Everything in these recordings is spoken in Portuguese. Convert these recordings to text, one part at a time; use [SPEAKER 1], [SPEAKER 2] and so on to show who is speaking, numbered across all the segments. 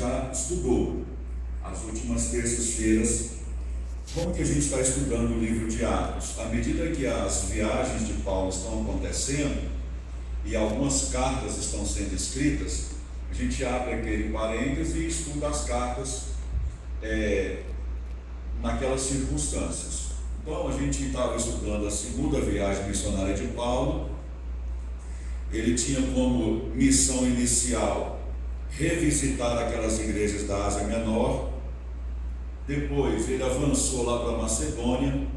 [SPEAKER 1] já estudou as últimas terças-feiras. Como que a gente está estudando o livro de Atos? À medida que as viagens de Paulo estão acontecendo e algumas cartas estão sendo escritas, a gente abre aquele parênteses e estuda as cartas naquelas circunstâncias. Então a gente estava estudando a segunda viagem missionária de Paulo. Ele tinha como missão inicial revisitar aquelas igrejas da Ásia Menor. Depois ele avançou lá para Macedônia.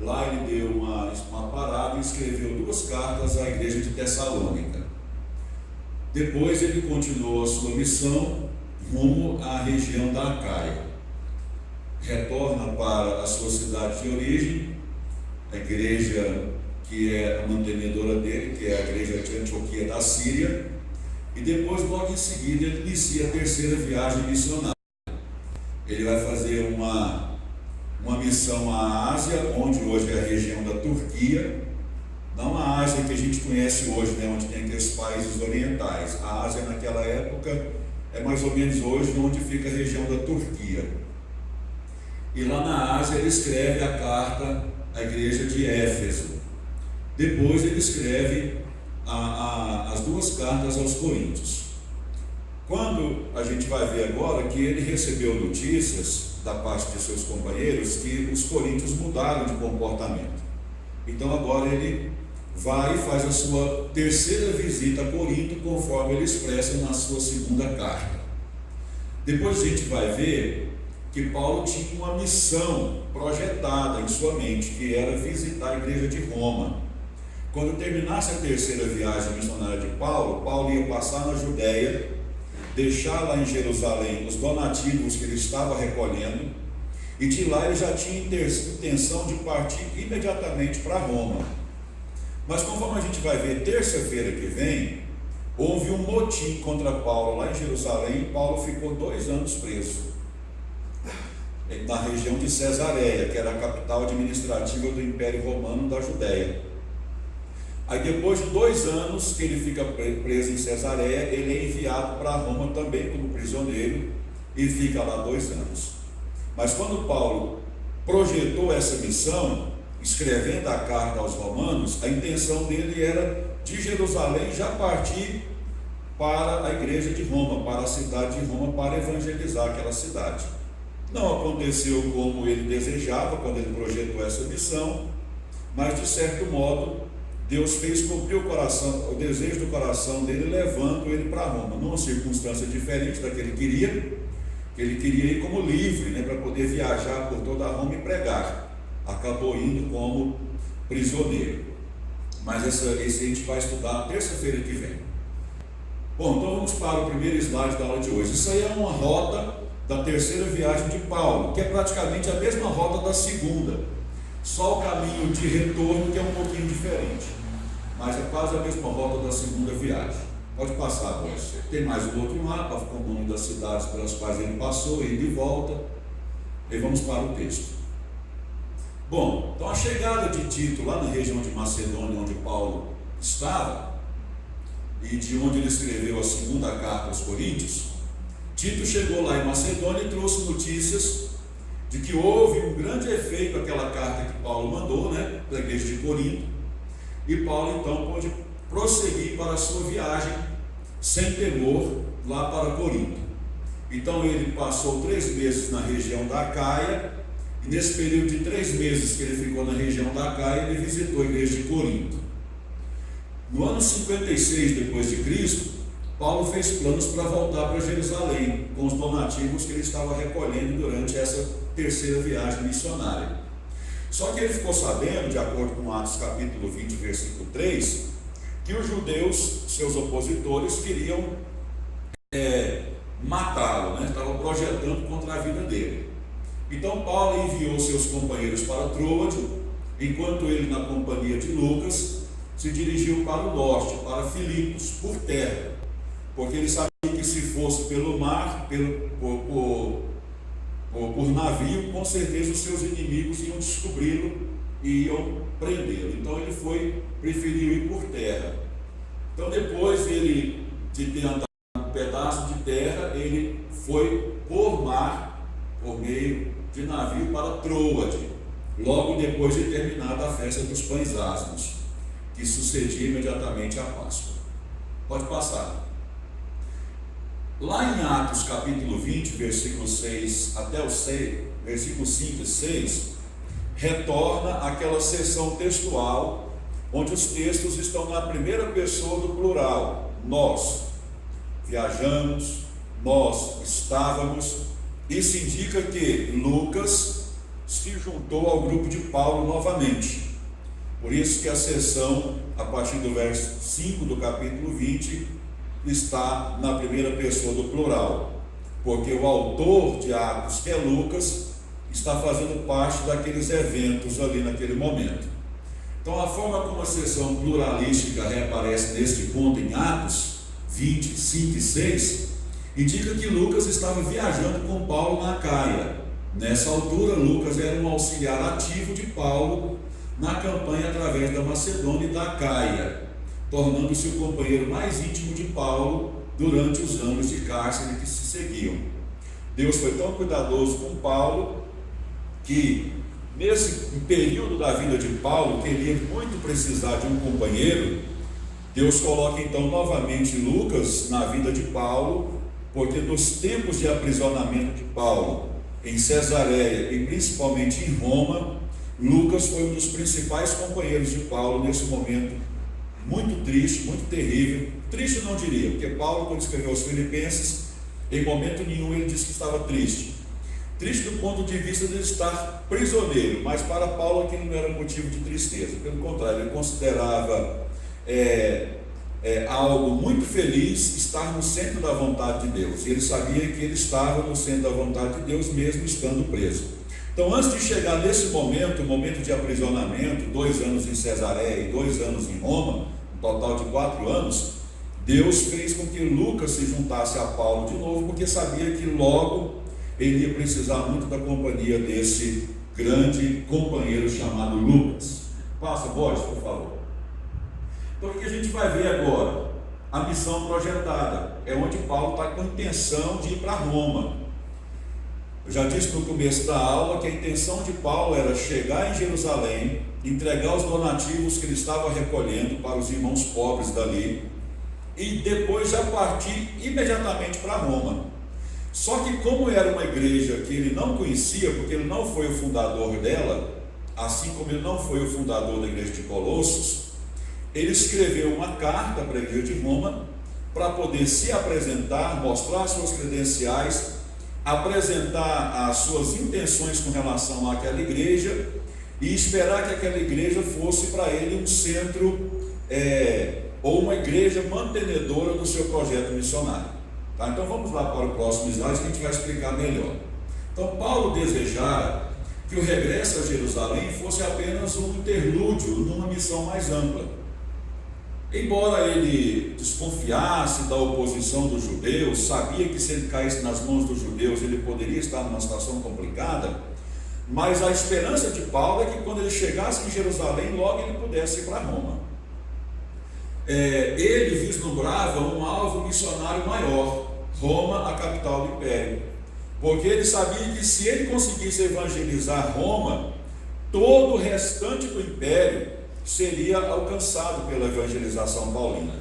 [SPEAKER 1] Lá ele deu uma parada e escreveu 2 cartas à igreja de Tessalônica. Depois ele continuou a sua missão rumo à região da Acaia. Retorna para a sua cidade de origem, a igreja que é a mantenedora dele, que é a igreja de Antioquia da Síria, e depois, logo em seguida, ele inicia a terceira viagem missionária. Ele vai fazer uma missão à Ásia, onde hoje é a região da Turquia, não a Ásia que a gente conhece hoje, né, onde tem aqueles países orientais. A Ásia naquela época é mais ou menos hoje onde fica a região da Turquia. E lá na Ásia ele escreve a carta à igreja de Éfeso. Depois ele escreve as 2 cartas aos Coríntios. Quando a gente vai ver agora que ele recebeu notícias da parte de seus companheiros que os coríntios mudaram de comportamento. Então agora ele vai e faz a sua terceira visita a Corinto, conforme ele expressa na sua segunda carta. Depois a gente vai ver que Paulo tinha uma missão projetada em sua mente, que era visitar a igreja de Roma. Quando terminasse a terceira viagem missionária de Paulo, Paulo ia passar na Judéia, deixar lá em Jerusalém os donativos que ele estava recolhendo, e de lá ele já tinha intenção de partir imediatamente para Roma. Mas conforme a gente vai ver terça-feira que vem, houve um motim contra Paulo lá em Jerusalém, e Paulo ficou 2 anos preso na região de Cesareia, que era a capital administrativa do Império Romano da Judéia. Aí depois de 2 anos que ele fica preso em Cesareia, ele é enviado para Roma também como prisioneiro e fica lá 2 anos. Mas quando Paulo projetou essa missão, escrevendo a carta aos romanos, a intenção dele era de Jerusalém já partir para a igreja de Roma, para a cidade de Roma, para evangelizar aquela cidade. Não aconteceu como ele desejava quando ele projetou essa missão, mas de certo modo Deus fez cumprir o desejo do coração dele, levando ele para Roma, numa circunstância diferente da que ele queria ir como livre, né, para poder viajar por toda Roma e pregar. Acabou indo como prisioneiro. Mas esse a gente vai estudar terça-feira que vem. Bom, então vamos para o primeiro slide da aula de hoje. Isso aí é uma rota da terceira viagem de Paulo, que é praticamente a mesma rota da segunda, só o caminho de retorno que é um pouquinho diferente, mas é quase a mesma rota da segunda viagem. Pode passar, pois. Tem mais um outro mapa com o nome das cidades pelas quais ele passou, e de volta, e vamos para o texto. Bom, então a chegada de Tito lá na região de Macedônia, onde Paulo estava, e de onde ele escreveu a segunda carta aos Coríntios, Tito chegou lá em Macedônia e trouxe notícias de que houve um grande efeito aquela carta que Paulo mandou, né, para a igreja de Corinto, e Paulo então pôde prosseguir para a sua viagem sem temor lá para Corinto. Então ele passou 3 meses na região da Acaia, e nesse período de 3 meses que ele ficou na região da Acaia, ele visitou a igreja de Corinto. No ano 56 depois de Cristo, Paulo fez planos para voltar para Jerusalém, com os donativos que ele estava recolhendo durante essa terceira viagem missionária. Só que ele ficou sabendo, de acordo com Atos capítulo 20, versículo 3, que os judeus, seus opositores, queriam matá-lo, né? Estavam projetando contra a vida dele. Então Paulo enviou seus companheiros para Troade, enquanto ele, na companhia de Lucas, se dirigiu para o norte, para Filipos, por terra, porque ele sabia que se fosse pelo mar, por navio, com certeza os seus inimigos iam descobri-lo e iam prendê-lo. Então ele preferiu ir por terra. Então depois de ter andado um pedaço de terra, ele foi por mar, por meio de navio para Troade, logo depois de terminada a festa dos pães asmos, que sucedia imediatamente à Páscoa. Pode passar. Lá em Atos capítulo 20, versículo 6 até o 6, versículos 5 e 6, retorna aquela seção textual onde os textos estão na primeira pessoa do plural. Nós viajamos, nós estávamos. Isso indica que Lucas se juntou ao grupo de Paulo novamente. Por isso que a seção, a partir do verso 5 do capítulo 20, está na primeira pessoa do plural, porque o autor de Atos, que é Lucas, está fazendo parte daqueles eventos ali naquele momento. Então, a forma como a seção pluralística reaparece neste ponto em Atos 20, 5 e 6, indica que Lucas estava viajando com Paulo na Acaia. Nessa altura, Lucas era um auxiliar ativo de Paulo na campanha através da Macedônia e da Acaia, tornando-se o companheiro mais íntimo de Paulo durante os anos de cárcere que se seguiam. Deus foi tão cuidadoso com Paulo que, nesse período da vida de Paulo, que ele ia muito precisar de um companheiro, Deus coloca então novamente Lucas na vida de Paulo, porque nos tempos de aprisionamento de Paulo em Cesareia e principalmente em Roma, Lucas foi um dos principais companheiros de Paulo nesse momento muito triste, muito terrível. Triste não diria, porque Paulo, quando escreveu aos Filipenses, em momento nenhum ele disse que estava triste. Triste do ponto de vista de estar prisioneiro, mas para Paulo aquilo não era motivo de tristeza. Pelo contrário, ele considerava algo muito feliz estar no centro da vontade de Deus. E ele sabia que ele estava no centro da vontade de Deus, mesmo estando preso. Então, antes de chegar nesse momento, o momento de aprisionamento, 2 anos em Cesareia e 2 anos em Roma, um total de 4 anos, Deus fez com que Lucas se juntasse a Paulo de novo, porque sabia que logo ele ia precisar muito da companhia desse grande companheiro chamado Lucas. Passa, Borges, por favor. Então, o que a gente vai ver agora? A missão projetada, é onde Paulo está com a intenção de ir para Roma. Eu já disse no começo da aula que a intenção de Paulo era chegar em Jerusalém, entregar os donativos que ele estava recolhendo para os irmãos pobres dali, e depois já partir imediatamente para Roma. Só que como era uma igreja que ele não conhecia, porque ele não foi o fundador dela, assim como ele não foi o fundador da igreja de Colossos, ele escreveu uma carta para a igreja de Roma, para poder se apresentar, mostrar suas credenciais, apresentar as suas intenções com relação àquela igreja e esperar que aquela igreja fosse para ele um centro ou uma igreja mantenedora do seu projeto missionário. Tá? Então vamos lá para o próximo slide que a gente vai explicar melhor. Então Paulo desejara que o regresso a Jerusalém fosse apenas um interlúdio numa missão mais ampla. Embora ele desconfiasse da oposição dos judeus, sabia que se ele caísse nas mãos dos judeus ele poderia estar numa situação complicada, mas a esperança de Paulo é que quando ele chegasse em Jerusalém, logo ele pudesse ir para Roma. Ele vislumbrava um alvo missionário maior, Roma, a capital do império, porque ele sabia que se ele conseguisse evangelizar Roma, todo o restante do império seria alcançado pela evangelização paulina.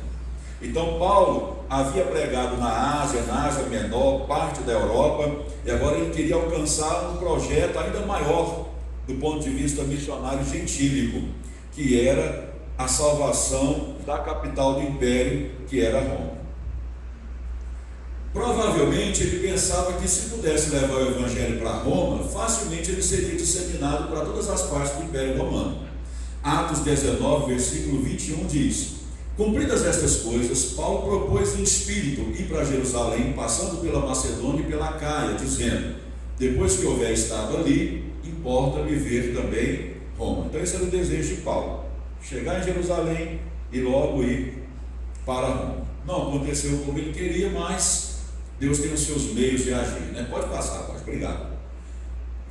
[SPEAKER 1] Então Paulo havia pregado na Ásia Menor, parte da Europa, e agora ele queria alcançar um projeto ainda maior do ponto de vista missionário gentílico, que era a salvação da capital do império, que era Roma. Provavelmente ele pensava que se pudesse levar o evangelho para Roma, facilmente ele seria disseminado para todas as partes do império romano. Atos 19, versículo 21 diz: cumpridas estas coisas, Paulo propôs em espírito ir para Jerusalém, passando pela Macedônia e pela Acaia, dizendo: depois que houver estado ali, importa-me ver também Roma. Então esse era o desejo de Paulo, chegar em Jerusalém e logo ir para Roma. Não aconteceu como ele queria, mas Deus tem os seus meios de agir, né? Pode passar, pode, obrigado.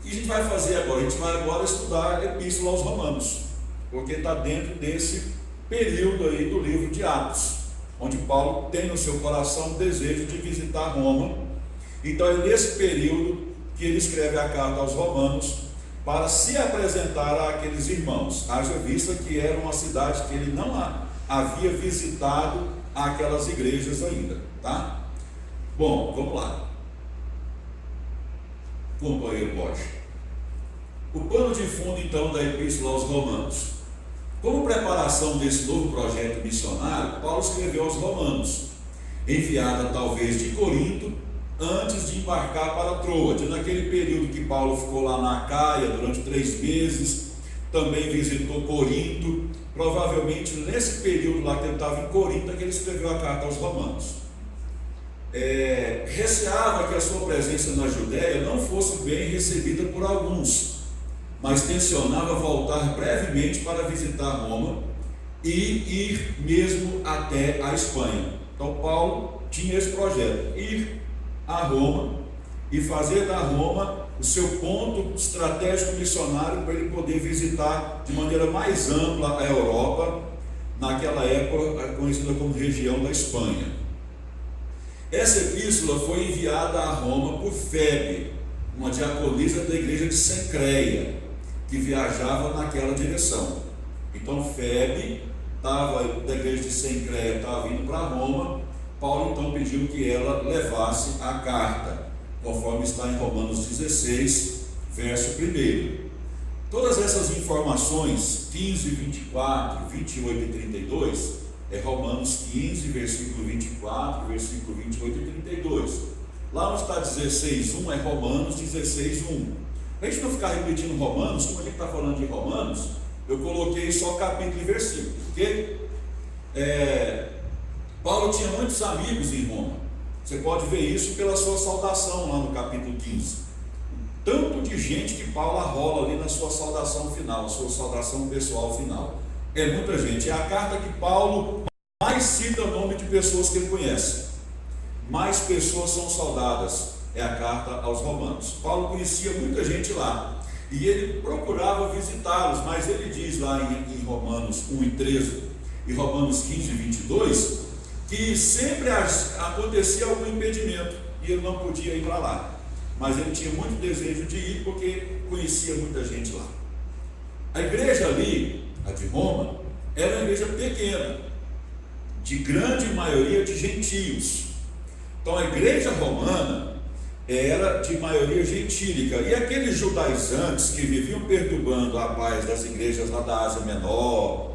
[SPEAKER 1] O que a gente vai fazer agora? A gente vai agora estudar a Epístola aos Romanos, porque está dentro desse período aí do livro de Atos, onde Paulo tem no seu coração o desejo de visitar Roma Então é nesse período que ele escreve a carta aos Romanos para se apresentar àqueles irmãos, haja vista que era uma cidade que ele não havia visitado aquelas igrejas ainda, tá? Bom, vamos lá. Companheiro Borges. O pano de fundo então da Epístola aos Romanos. Como preparação desse novo projeto missionário, Paulo escreveu aos Romanos, enviada talvez de Corinto, antes de embarcar para Troade. Naquele período que Paulo ficou lá na Acaia durante 3 meses, também visitou Corinto. Provavelmente nesse período lá que ele estava em Corinto é que ele escreveu a carta aos Romanos. Receava que a sua presença na Judéia não fosse bem recebida por alguns, mas tensionava voltar brevemente para visitar Roma e ir mesmo até a Espanha. Então Paulo tinha esse projeto, ir a Roma e fazer da Roma o seu ponto estratégico missionário para ele poder visitar de maneira mais ampla a Europa, naquela época conhecida como região da Espanha. Essa epístola foi enviada a Roma por Febe, uma diaconisa da igreja de Cencreia, que viajava naquela direção. Então Febe da igreja de Cencreia estava vindo para Roma. Paulo então pediu que ela levasse a carta, conforme está em Romanos 16, verso 1. Todas essas informações, 15, 24, 28 e 32, é Romanos 15, versículo 24, versículo 28 e 32. Lá onde está 16:1 é Romanos 16:1. Para a gente não ficar repetindo Romanos, como a gente está falando de Romanos, eu coloquei só capítulo e versículo, porque Paulo tinha muitos amigos em Roma. Você pode ver isso pela sua saudação lá no capítulo 15. Tanto de gente que Paulo arrola ali na sua saudação final, a sua saudação pessoal final. É muita gente. É a carta que Paulo mais cita o nome de pessoas que ele conhece. Mais pessoas são saudadas. É a carta aos Romanos. Paulo conhecia muita gente lá e ele procurava visitá-los, mas ele diz lá em Romanos 1 e 13 e Romanos 15 e 22 que sempre acontecia algum impedimento e ele não podia ir para lá, mas ele tinha muito desejo de ir porque conhecia muita gente lá. A igreja ali, a de Roma, era uma igreja pequena, de grande maioria de gentios. Então a igreja romana era de maioria gentílica, e aqueles judaizantes que viviam perturbando a paz das igrejas lá da Ásia Menor,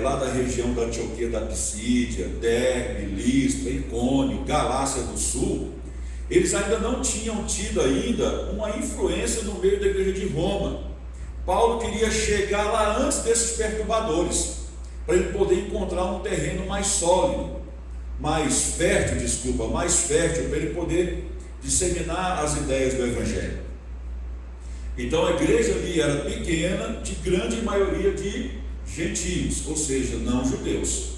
[SPEAKER 1] lá da região da Antioquia da Pisídia, Derbe, Listra, Icônio, Galácia do Sul, eles ainda não tinham tido ainda uma influência no meio da igreja de Roma. Paulo queria chegar lá antes desses perturbadores, para ele poder encontrar um terreno mais sólido, mais fértil, para ele poder disseminar as ideias do Evangelho. Então a igreja ali era pequena, de grande maioria de gentios, ou seja, não judeus.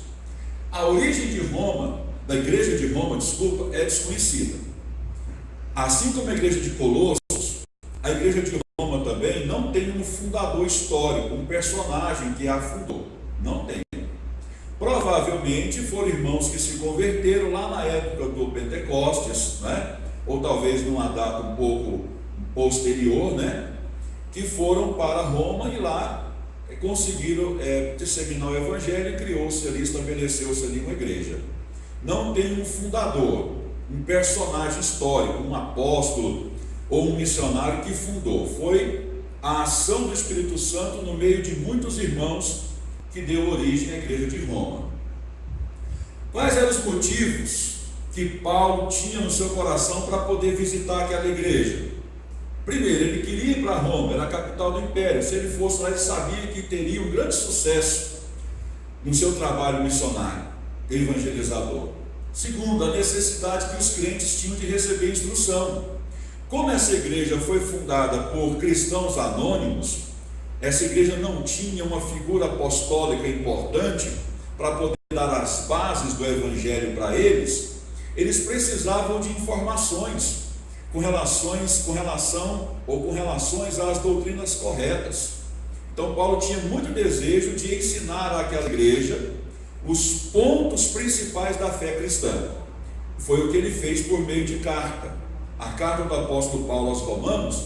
[SPEAKER 1] A origem de Roma, da igreja de Roma, é desconhecida. Assim como a igreja de Colossos, a igreja de Roma também não tem um fundador histórico, um personagem que a fundou. Não tem. Provavelmente foram irmãos que se converteram lá na época do Pentecostes, né? Ou talvez numa data um pouco posterior, né? Que foram para Roma e lá conseguiram disseminar o Evangelho e criou-se ali, estabeleceu-se ali uma igreja. Não tem um fundador, um personagem histórico, um apóstolo ou um missionário que fundou. Foi a ação do Espírito Santo no meio de muitos irmãos que deu origem à igreja de Roma. Quais eram os motivos que Paulo tinha no seu coração para poder visitar aquela igreja? Primeiro, ele queria ir para Roma, era a capital do império. Se ele fosse lá, ele sabia que teria um grande sucesso no seu trabalho missionário, evangelizador. Segundo, a necessidade que os crentes tinham de receber instrução. Como essa igreja foi fundada por cristãos anônimos, essa igreja não tinha uma figura apostólica importante para poder dar as bases do evangelho para eles. Eles precisavam de informações com relações às doutrinas corretas. Então Paulo tinha muito desejo de ensinar àquela igreja os pontos principais da fé cristã. Foi o que ele fez por meio de carta. a carta do apóstolo Paulo aos Romanos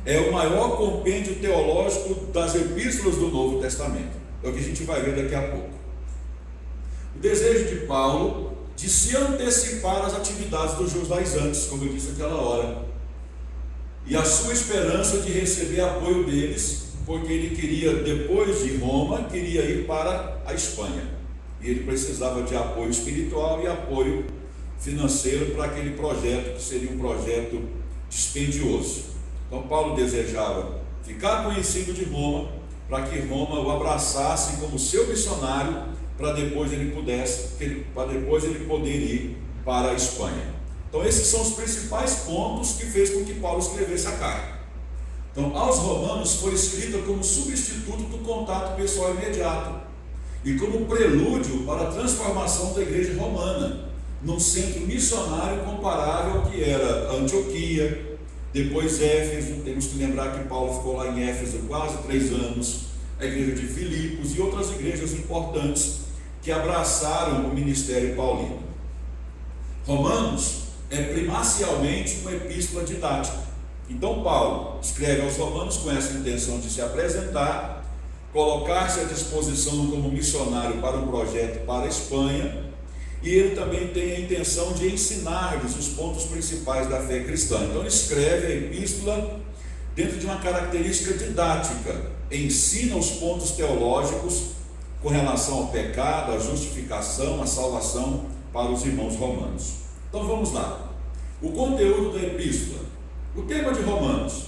[SPEAKER 1] é o maior compêndio teológico das epístolas do Novo Testamento. É o que a gente vai ver daqui a pouco. O desejo de Paulo de se antecipar às atividades dos judaizantes, como eu disse naquela hora, e a sua esperança de receber apoio deles, porque ele queria, depois de Roma, queria ir para a Espanha, e ele precisava de apoio espiritual e apoio financeiro para aquele projeto, que seria um projeto dispendioso. Então Paulo desejava ficar conhecido de Roma, para que Roma o abraçasse como seu missionário, para depois ele poder ir para a Espanha. Então esses são os principais pontos que fez com que Paulo escrevesse a carta. Então, aos Romanos foi escrita como substituto do contato pessoal imediato e como prelúdio para a transformação da igreja romana num centro missionário comparável ao que era Antioquia, depois Éfeso. Temos que lembrar que Paulo ficou lá em Éfeso quase 3 anos, a igreja de Filipos e outras igrejas importantes que abraçaram o ministério paulino. Romanos é primacialmente uma epístola didática. Então Paulo escreve aos Romanos com essa intenção de se apresentar, colocar-se à disposição como missionário para um projeto para a Espanha, e ele também tem a intenção de ensinar-lhes os pontos principais da fé cristã. Então ele escreve a epístola dentro de uma característica didática, ensina os pontos teológicos com relação ao pecado, à justificação, à salvação para os irmãos romanos. Então vamos lá. O conteúdo da epístola. O tema de Romanos: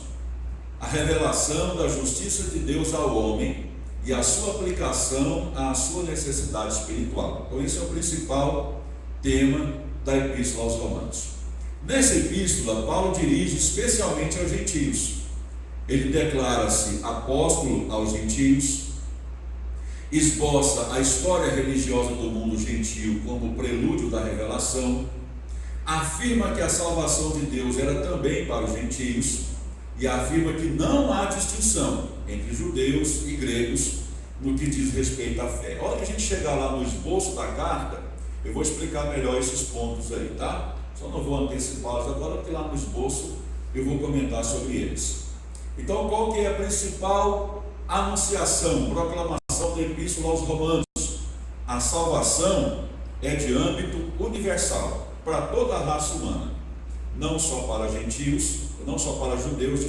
[SPEAKER 1] a revelação da justiça de Deus ao homem e a sua aplicação à sua necessidade espiritual. Então esse é o principal tema da epístola aos Romanos. Nessa epístola, Paulo dirige especialmente aos gentios. Ele declara-se apóstolo aos gentios, esboça a história religiosa do mundo gentio como prelúdio da revelação, afirma que a salvação de Deus era também para os gentios e afirma que não há distinção entre judeus e gregos no que diz respeito à fé. A hora que a gente chegar lá no esboço da carta, eu vou explicar melhor esses pontos aí, tá? Só não vou antecipá-los agora, porque lá no esboço eu vou comentar sobre eles. Então, qual que é a principal anunciação, proclamação da epístola aos Romanos? A salvação é de âmbito universal, para toda a raça humana, não só para gentios, não só para judeus,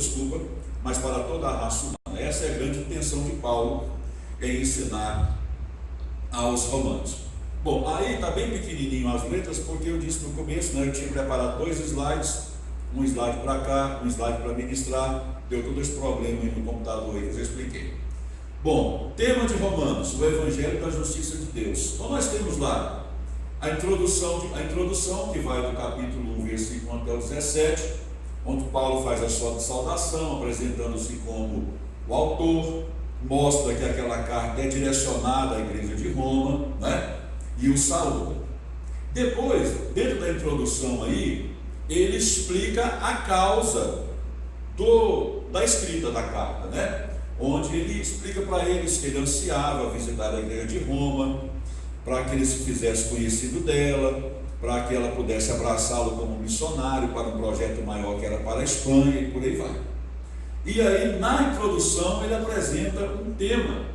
[SPEAKER 1] mas para toda a raça humana. Essa é a grande intenção de Paulo em ensinar aos romanos. Bom, aí está bem pequenininho as letras, porque eu disse no começo, eu tinha preparado 2 slides, um slide para cá, um slide para ministrar, deu todo esse problema aí no computador aí que eu expliquei. Bom, tema de Romanos, o Evangelho da Justiça de Deus. Então nós temos lá a introdução que vai do capítulo 1, versículo 1 até o 17, onde Paulo faz a sua saudação, apresentando-se como o autor, mostra que aquela carta é direcionada à igreja de Roma, e o saúda. Depois, dentro da introdução aí, ele explica a causa da escrita da carta, onde ele explica para eles que ele ansiava visitar a igreja de Roma, para que ele se fizesse conhecido dela, para que ela pudesse abraçá-lo como missionário para um projeto maior que era para a Espanha, e por aí vai. E aí, na introdução, ele apresenta um tema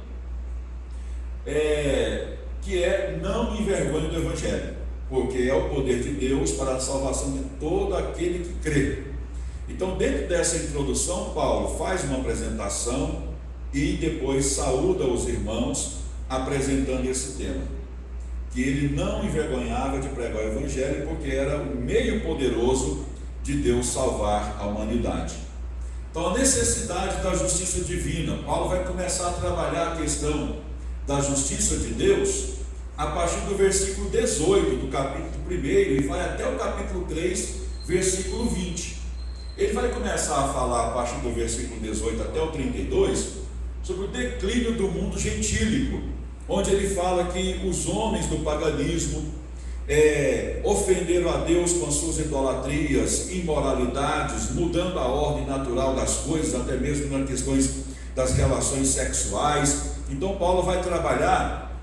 [SPEAKER 1] que é: não me envergonhe do Evangelho, porque é o poder de Deus para a salvação de todo aquele que crê. Então, dentro dessa introdução, Paulo faz uma apresentação e depois saúda os irmãos apresentando esse tema, que ele não envergonhava de pregar o Evangelho, porque era o meio poderoso de Deus salvar a humanidade. Então, a necessidade da justiça divina. Paulo vai começar a trabalhar a questão da justiça de Deus a partir do versículo 18 do capítulo 1 e vai até o capítulo 3, versículo 20. Ele vai começar a falar a partir do versículo 18 até o 32 sobre o declínio do mundo gentílico, onde ele fala que os homens do paganismo ofenderam a Deus com as suas idolatrias, imoralidades, mudando a ordem natural das coisas, até mesmo nas questões das relações sexuais. Então Paulo vai trabalhar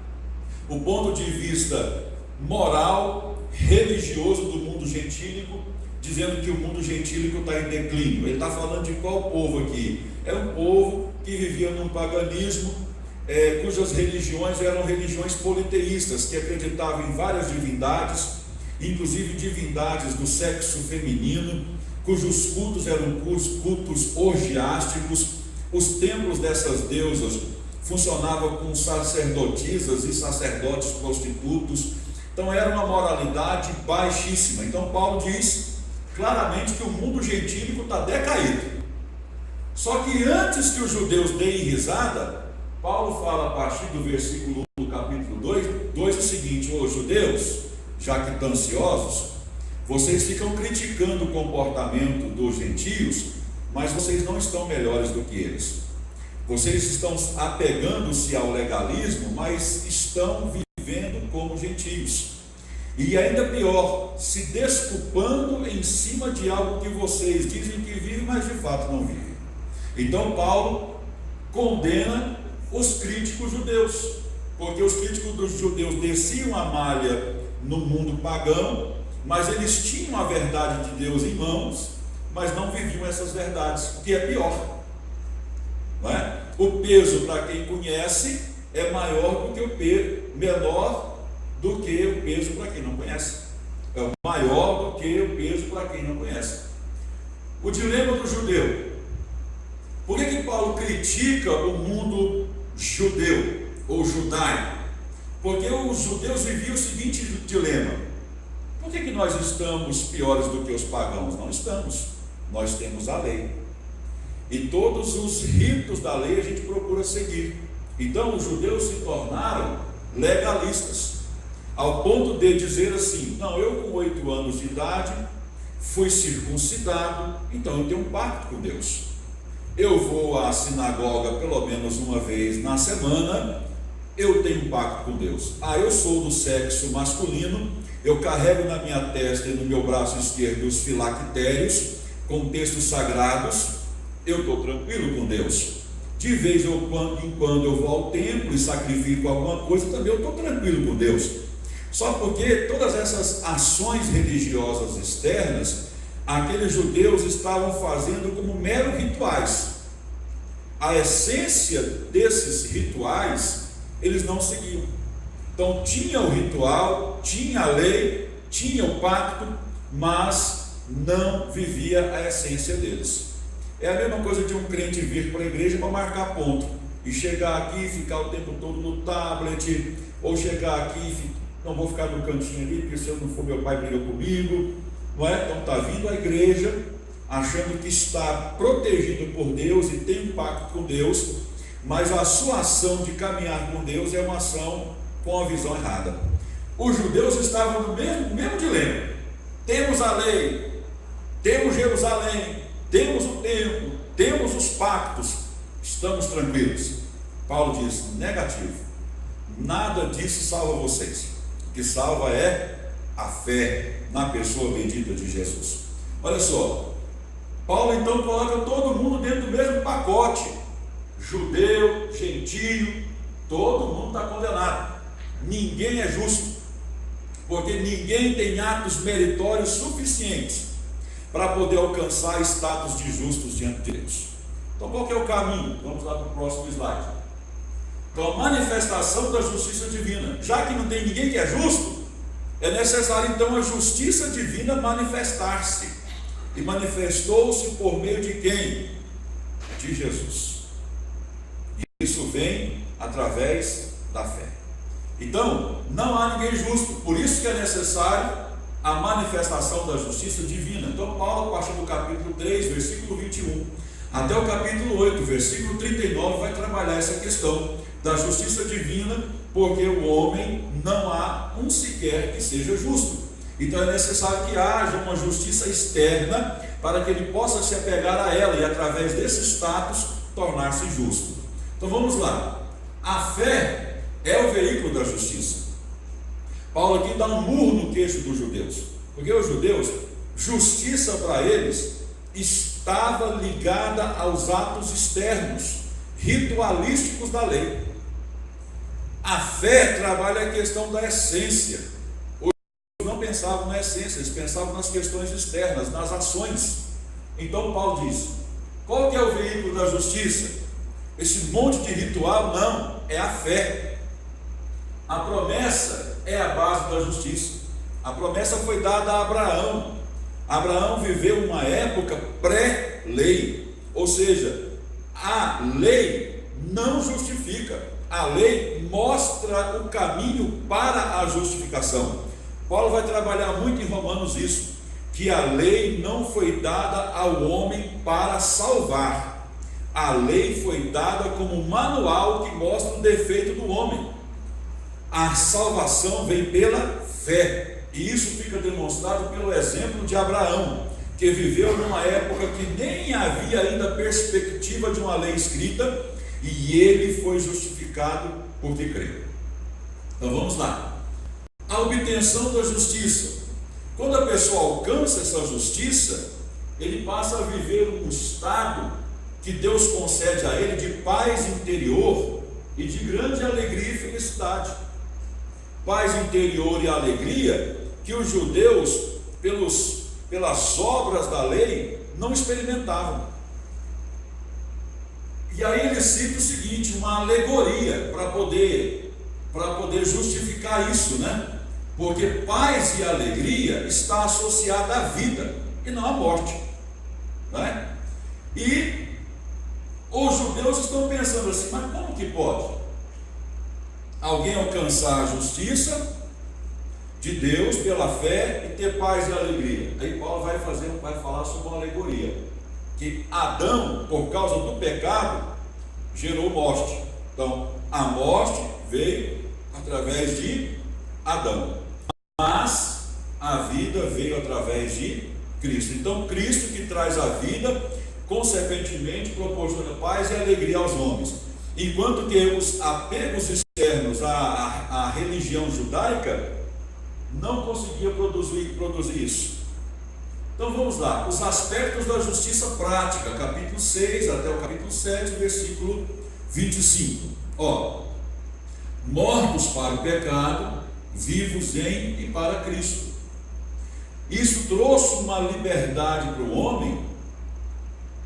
[SPEAKER 1] o ponto de vista moral, religioso do mundo gentílico dizendo que o mundo gentílico está em declínio. Ele está falando de qual povo aqui? É um povo que vivia num paganismo, cujas religiões eram religiões politeístas, que acreditavam em várias divindades, inclusive divindades do sexo feminino, cujos cultos eram cultos orgiásticos. Os templos dessas deusas funcionavam com sacerdotisas e sacerdotes prostitutos. Então era uma moralidade baixíssima. Então Paulo diz claramente que o mundo gentílico está decaído. Só que antes que os judeus deem risada, Paulo fala a partir do versículo 1 do capítulo 2 o seguinte: ô judeus, já que estão ansiosos, vocês ficam criticando o comportamento dos gentios, mas vocês não estão melhores do que eles. Vocês estão apegando-se ao legalismo, mas estão vivendo como gentios. E ainda pior, se desculpando em cima de algo que vocês dizem que vivem, mas de fato não vivem. Então Paulo condena os críticos judeus, porque os críticos dos judeus desciam a malha no mundo pagão, mas eles tinham a verdade de Deus em mãos, mas não viviam essas verdades, o que é pior, não é? O peso para quem conhece é maior do que o peso, menor do que o peso para quem não conhece, é maior do que o peso para quem não conhece. O dilema do judeu. Por que Paulo critica o mundo judeu ou judaico? Porque os judeus viviam o seguinte dilema: por que nós estamos piores do que os pagãos? Não estamos. Nós temos a lei, e todos os ritos da lei a gente procura seguir. Então os judeus se tornaram legalistas, ao ponto de dizer assim: não, eu com 8 anos de idade fui circuncidado, então eu tenho um pacto com Deus. Eu vou à sinagoga pelo menos uma vez na semana, eu tenho um pacto com Deus. Eu sou do sexo masculino, eu carrego na minha testa e no meu braço esquerdo os filactérios com textos sagrados, eu estou tranquilo com Deus. De vez em quando eu vou ao templo e sacrifico alguma coisa, também eu estou tranquilo com Deus. Só porque todas essas ações religiosas externas, aqueles judeus estavam fazendo como meros rituais. A essência desses rituais eles não seguiam. Então tinha o ritual, tinha a lei, tinha o pacto, mas não vivia a essência deles. É a mesma coisa de um crente vir para a igreja para marcar ponto e chegar aqui e ficar o tempo todo no tablet, ou chegar aqui e não vou ficar no cantinho ali, porque se eu não for, meu pai briga comigo, não é? Então está vindo à igreja achando que está protegido por Deus e tem um pacto com Deus, mas a sua ação de caminhar com Deus é uma ação com a visão errada. Os judeus estavam no mesmo dilema: temos a lei, temos Jerusalém, temos o templo, temos os pactos, estamos tranquilos. Paulo diz: negativo, nada disso salva vocês. O que salva é a fé na pessoa bendita de Jesus. Olha só, Paulo então coloca todo mundo dentro do mesmo pacote: judeu, gentio, todo mundo está condenado. Ninguém é justo, porque ninguém tem atos meritórios suficientes para poder alcançar status de justos diante de Deus. Então qual que é o caminho? Vamos lá para o próximo slide. Então a manifestação da justiça divina. Já que não tem ninguém que é justo, é necessário então a justiça divina manifestar-se. E manifestou-se por meio de quem? De Jesus. E isso vem através da fé. Então não há ninguém justo, por isso que é necessário a manifestação da justiça divina. Então Paulo, a partir do capítulo 3, versículo 21, até o capítulo 8, versículo 39, vai trabalhar essa questão da justiça divina, porque o homem não há um sequer que seja justo. Então é necessário que haja uma justiça externa para que ele possa se apegar a ela e através desse status tornar-se justo. Então vamos lá. A fé é o veículo da justiça. Paulo aqui dá um murro no queixo dos judeus, porque os judeus, justiça para eles estava ligada aos atos externos, ritualísticos da lei. A fé trabalha a questão da essência. Os não pensavam na essência, eles pensavam nas questões externas, nas ações. Então Paulo diz: qual que é o veículo da justiça? Esse monte de ritual? Não, é a fé. A promessa é a base da justiça. A promessa foi dada a Abraão. Abraão viveu uma época pré-lei, ou seja, a lei não justifica, a lei mostra o caminho para a justificação. Paulo vai trabalhar muito em Romanos isso, que a lei não foi dada ao homem para salvar, a lei foi dada como um manual que mostra o defeito do homem. A salvação vem pela fé. E isso fica demonstrado pelo exemplo de Abraão, que viveu numa época que nem havia ainda perspectiva de uma lei escrita, e ele foi justificado por ter crido. Então vamos lá. A obtenção da justiça. Quando a pessoa alcança essa justiça, ele passa a viver um estado que Deus concede a ele de paz interior e de grande alegria e felicidade. Paz interior e alegria que os judeus, pelas obras da lei, não experimentavam. E aí ele cita o seguinte, uma alegoria para poder justificar isso, né? Porque paz e alegria está associada à vida e não à morte, né? E os judeus estão pensando assim, mas como que pode alguém alcançar a justiça de Deus pela fé e ter paz e alegria? Aí Paulo vai falar sobre uma alegoria, que Adão, por causa do pecado, gerou morte. Então a morte veio através de Adão, mas a vida veio através de Cristo. Então Cristo, que traz a vida, consequentemente proporciona paz e alegria aos homens. Enquanto que os apegos externos à religião judaica não conseguia produzir isso. Então vamos lá, os aspectos da justiça prática, capítulo 6 até o capítulo 7, versículo 25. Mortos para o pecado, vivos em e para Cristo. Isso trouxe uma liberdade para o homem,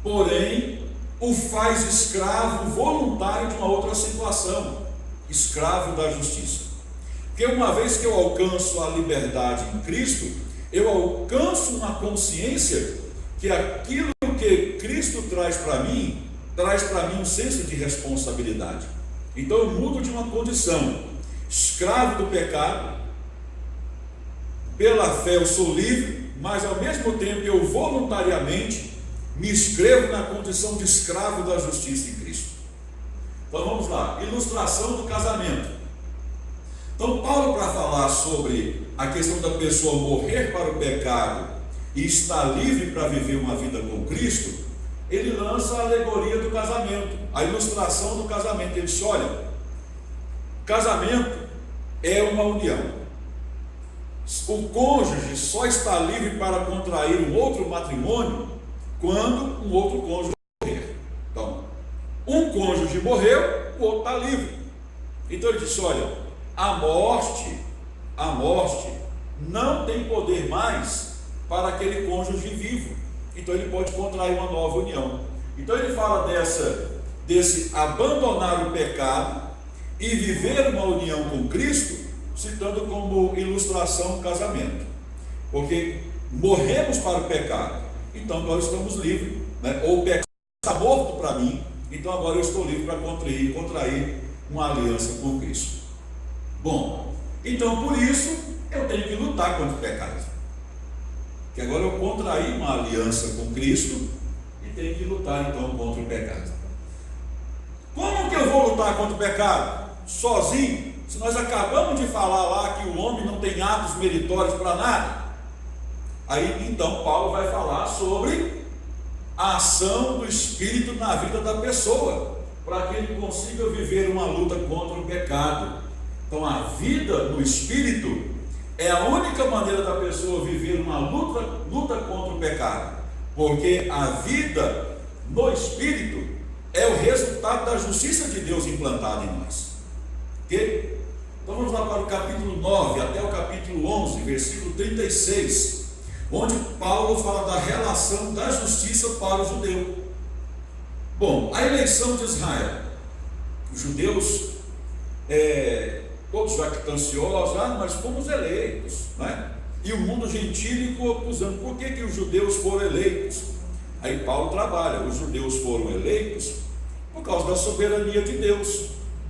[SPEAKER 1] porém o faz escravo voluntário de uma outra situação, escravo da justiça. Porque uma vez que eu alcanço a liberdade em Cristo, eu alcanço uma consciência que aquilo que Cristo traz para mim um senso de responsabilidade. Então eu mudo de uma condição escravo do pecado, pela fé eu sou livre, mas ao mesmo tempo eu voluntariamente me inscrevo na condição de escravo da justiça em Cristo. Então vamos lá, ilustração do casamento. Então Paulo, para falar sobre a questão da pessoa morrer para o pecado e estar livre para viver uma vida com Cristo, ele lança a alegoria do casamento, a ilustração do casamento. Ele diz: olha, casamento é uma união. O cônjuge só está livre para contrair um outro matrimônio quando um outro cônjuge morrer. Então, um cônjuge morreu, o outro está livre. Então ele disse: olha, a morte não tem poder mais para aquele cônjuge vivo. Então ele pode contrair uma nova união. Então ele fala desse abandonar o pecado e viver uma união com Cristo, citando como ilustração o casamento. Porque morremos para o pecado, então nós estamos livres, né? Ou o pecado está morto para mim, então agora eu estou livre para contrair uma aliança com Cristo. Bom, então por isso eu tenho que lutar contra o pecado, que agora eu contraí uma aliança com Cristo e tenho que lutar então contra o pecado. Como que eu vou lutar contra o pecado? Sozinho? Se nós acabamos de falar lá que o homem não tem atos meritórios para nada. Aí então Paulo vai falar sobre a ação do Espírito na vida da pessoa, para que ele consiga viver uma luta contra o pecado. Então a vida no Espírito é a única maneira da pessoa viver uma luta contra o pecado, porque a vida no Espírito é o resultado da justiça de Deus implantada em nós. Okay? Então vamos lá para o capítulo 9 até o capítulo 11, versículo 36, onde Paulo fala da relação da justiça para o judeu. Bom, a eleição de Israel. Os judeus, todos jactanciosos, mas fomos eleitos, né? E o mundo gentílico acusando, por que os judeus foram eleitos? Aí Paulo trabalha, os judeus foram eleitos por causa da soberania de Deus.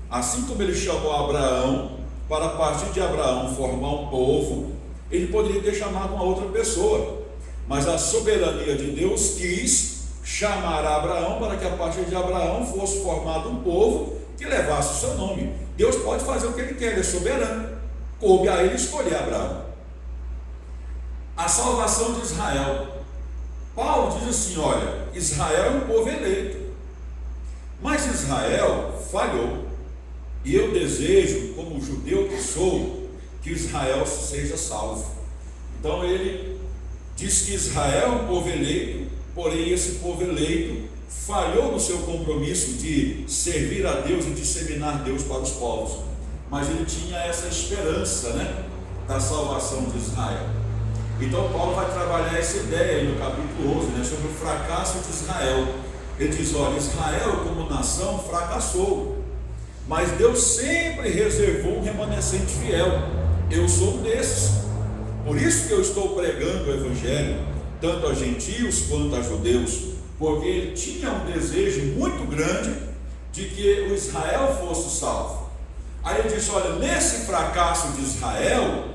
[SPEAKER 1] Assim como ele chamou Abraão, para a partir de Abraão formar um povo, ele poderia ter chamado uma outra pessoa, mas a soberania de Deus quis chamar Abraão para que a partir de Abraão fosse formado um povo que levasse o seu nome. Deus pode fazer o que ele quer, ele é soberano, coube a ele escolher Abraão. A salvação de Israel. Paulo diz assim, olha, Israel é um povo eleito, mas Israel falhou, e eu desejo, como judeu que sou, que Israel seja salvo. Então ele diz que Israel é um povo eleito, porém esse povo eleito falhou no seu compromisso de servir a Deus e disseminar Deus para os povos, mas ele tinha essa esperança, né, da salvação de Israel. Então Paulo vai trabalhar essa ideia aí no capítulo 11, né, sobre o fracasso de Israel. Ele diz, olha, Israel como nação fracassou, mas Deus sempre reservou um remanescente fiel. Eu sou um desses. Por isso que eu estou pregando o Evangelho, tanto a gentios quanto a judeus, porque ele tinha um desejo muito grande de que o Israel fosse salvo. Aí ele disse, olha, nesse fracasso de Israel,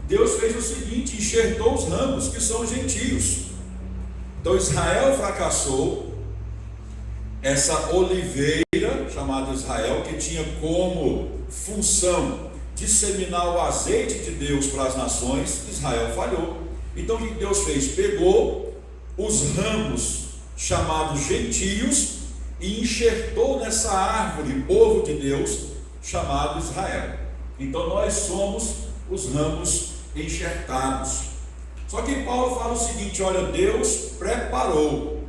[SPEAKER 1] Deus fez o seguinte, enxertou os ramos, que são os gentios. Então Israel fracassou, essa oliveira chamada Israel, que tinha como função disseminar o azeite de Deus para as nações, Israel falhou. Então o que Deus fez? Pegou os ramos chamados gentios e enxertou nessa árvore, povo de Deus, chamado Israel. Então nós somos os ramos enxertados. Só que Paulo fala o seguinte, olha, Deus preparou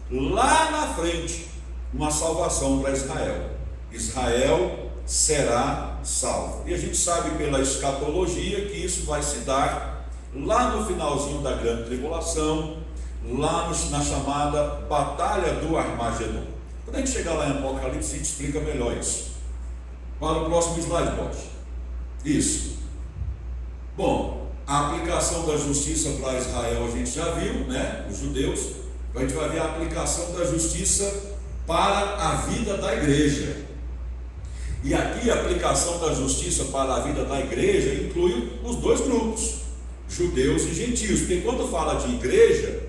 [SPEAKER 1] lá na frente uma salvação para Israel. Israel será salvo. E a gente sabe pela escatologia que isso vai se dar lá no finalzinho da grande tribulação, lá na chamada Batalha do Armagedon. Quando a gente chegar lá em Apocalipse, a gente explica melhor isso. Para o próximo slide, pode. Isso. Bom, a aplicação da justiça para Israel a gente já viu, né? Os judeus. A gente vai ver a aplicação da justiça para a vida da igreja. E aqui a aplicação da justiça para a vida da igreja inclui os dois grupos, judeus e gentios, porque quando fala de igreja,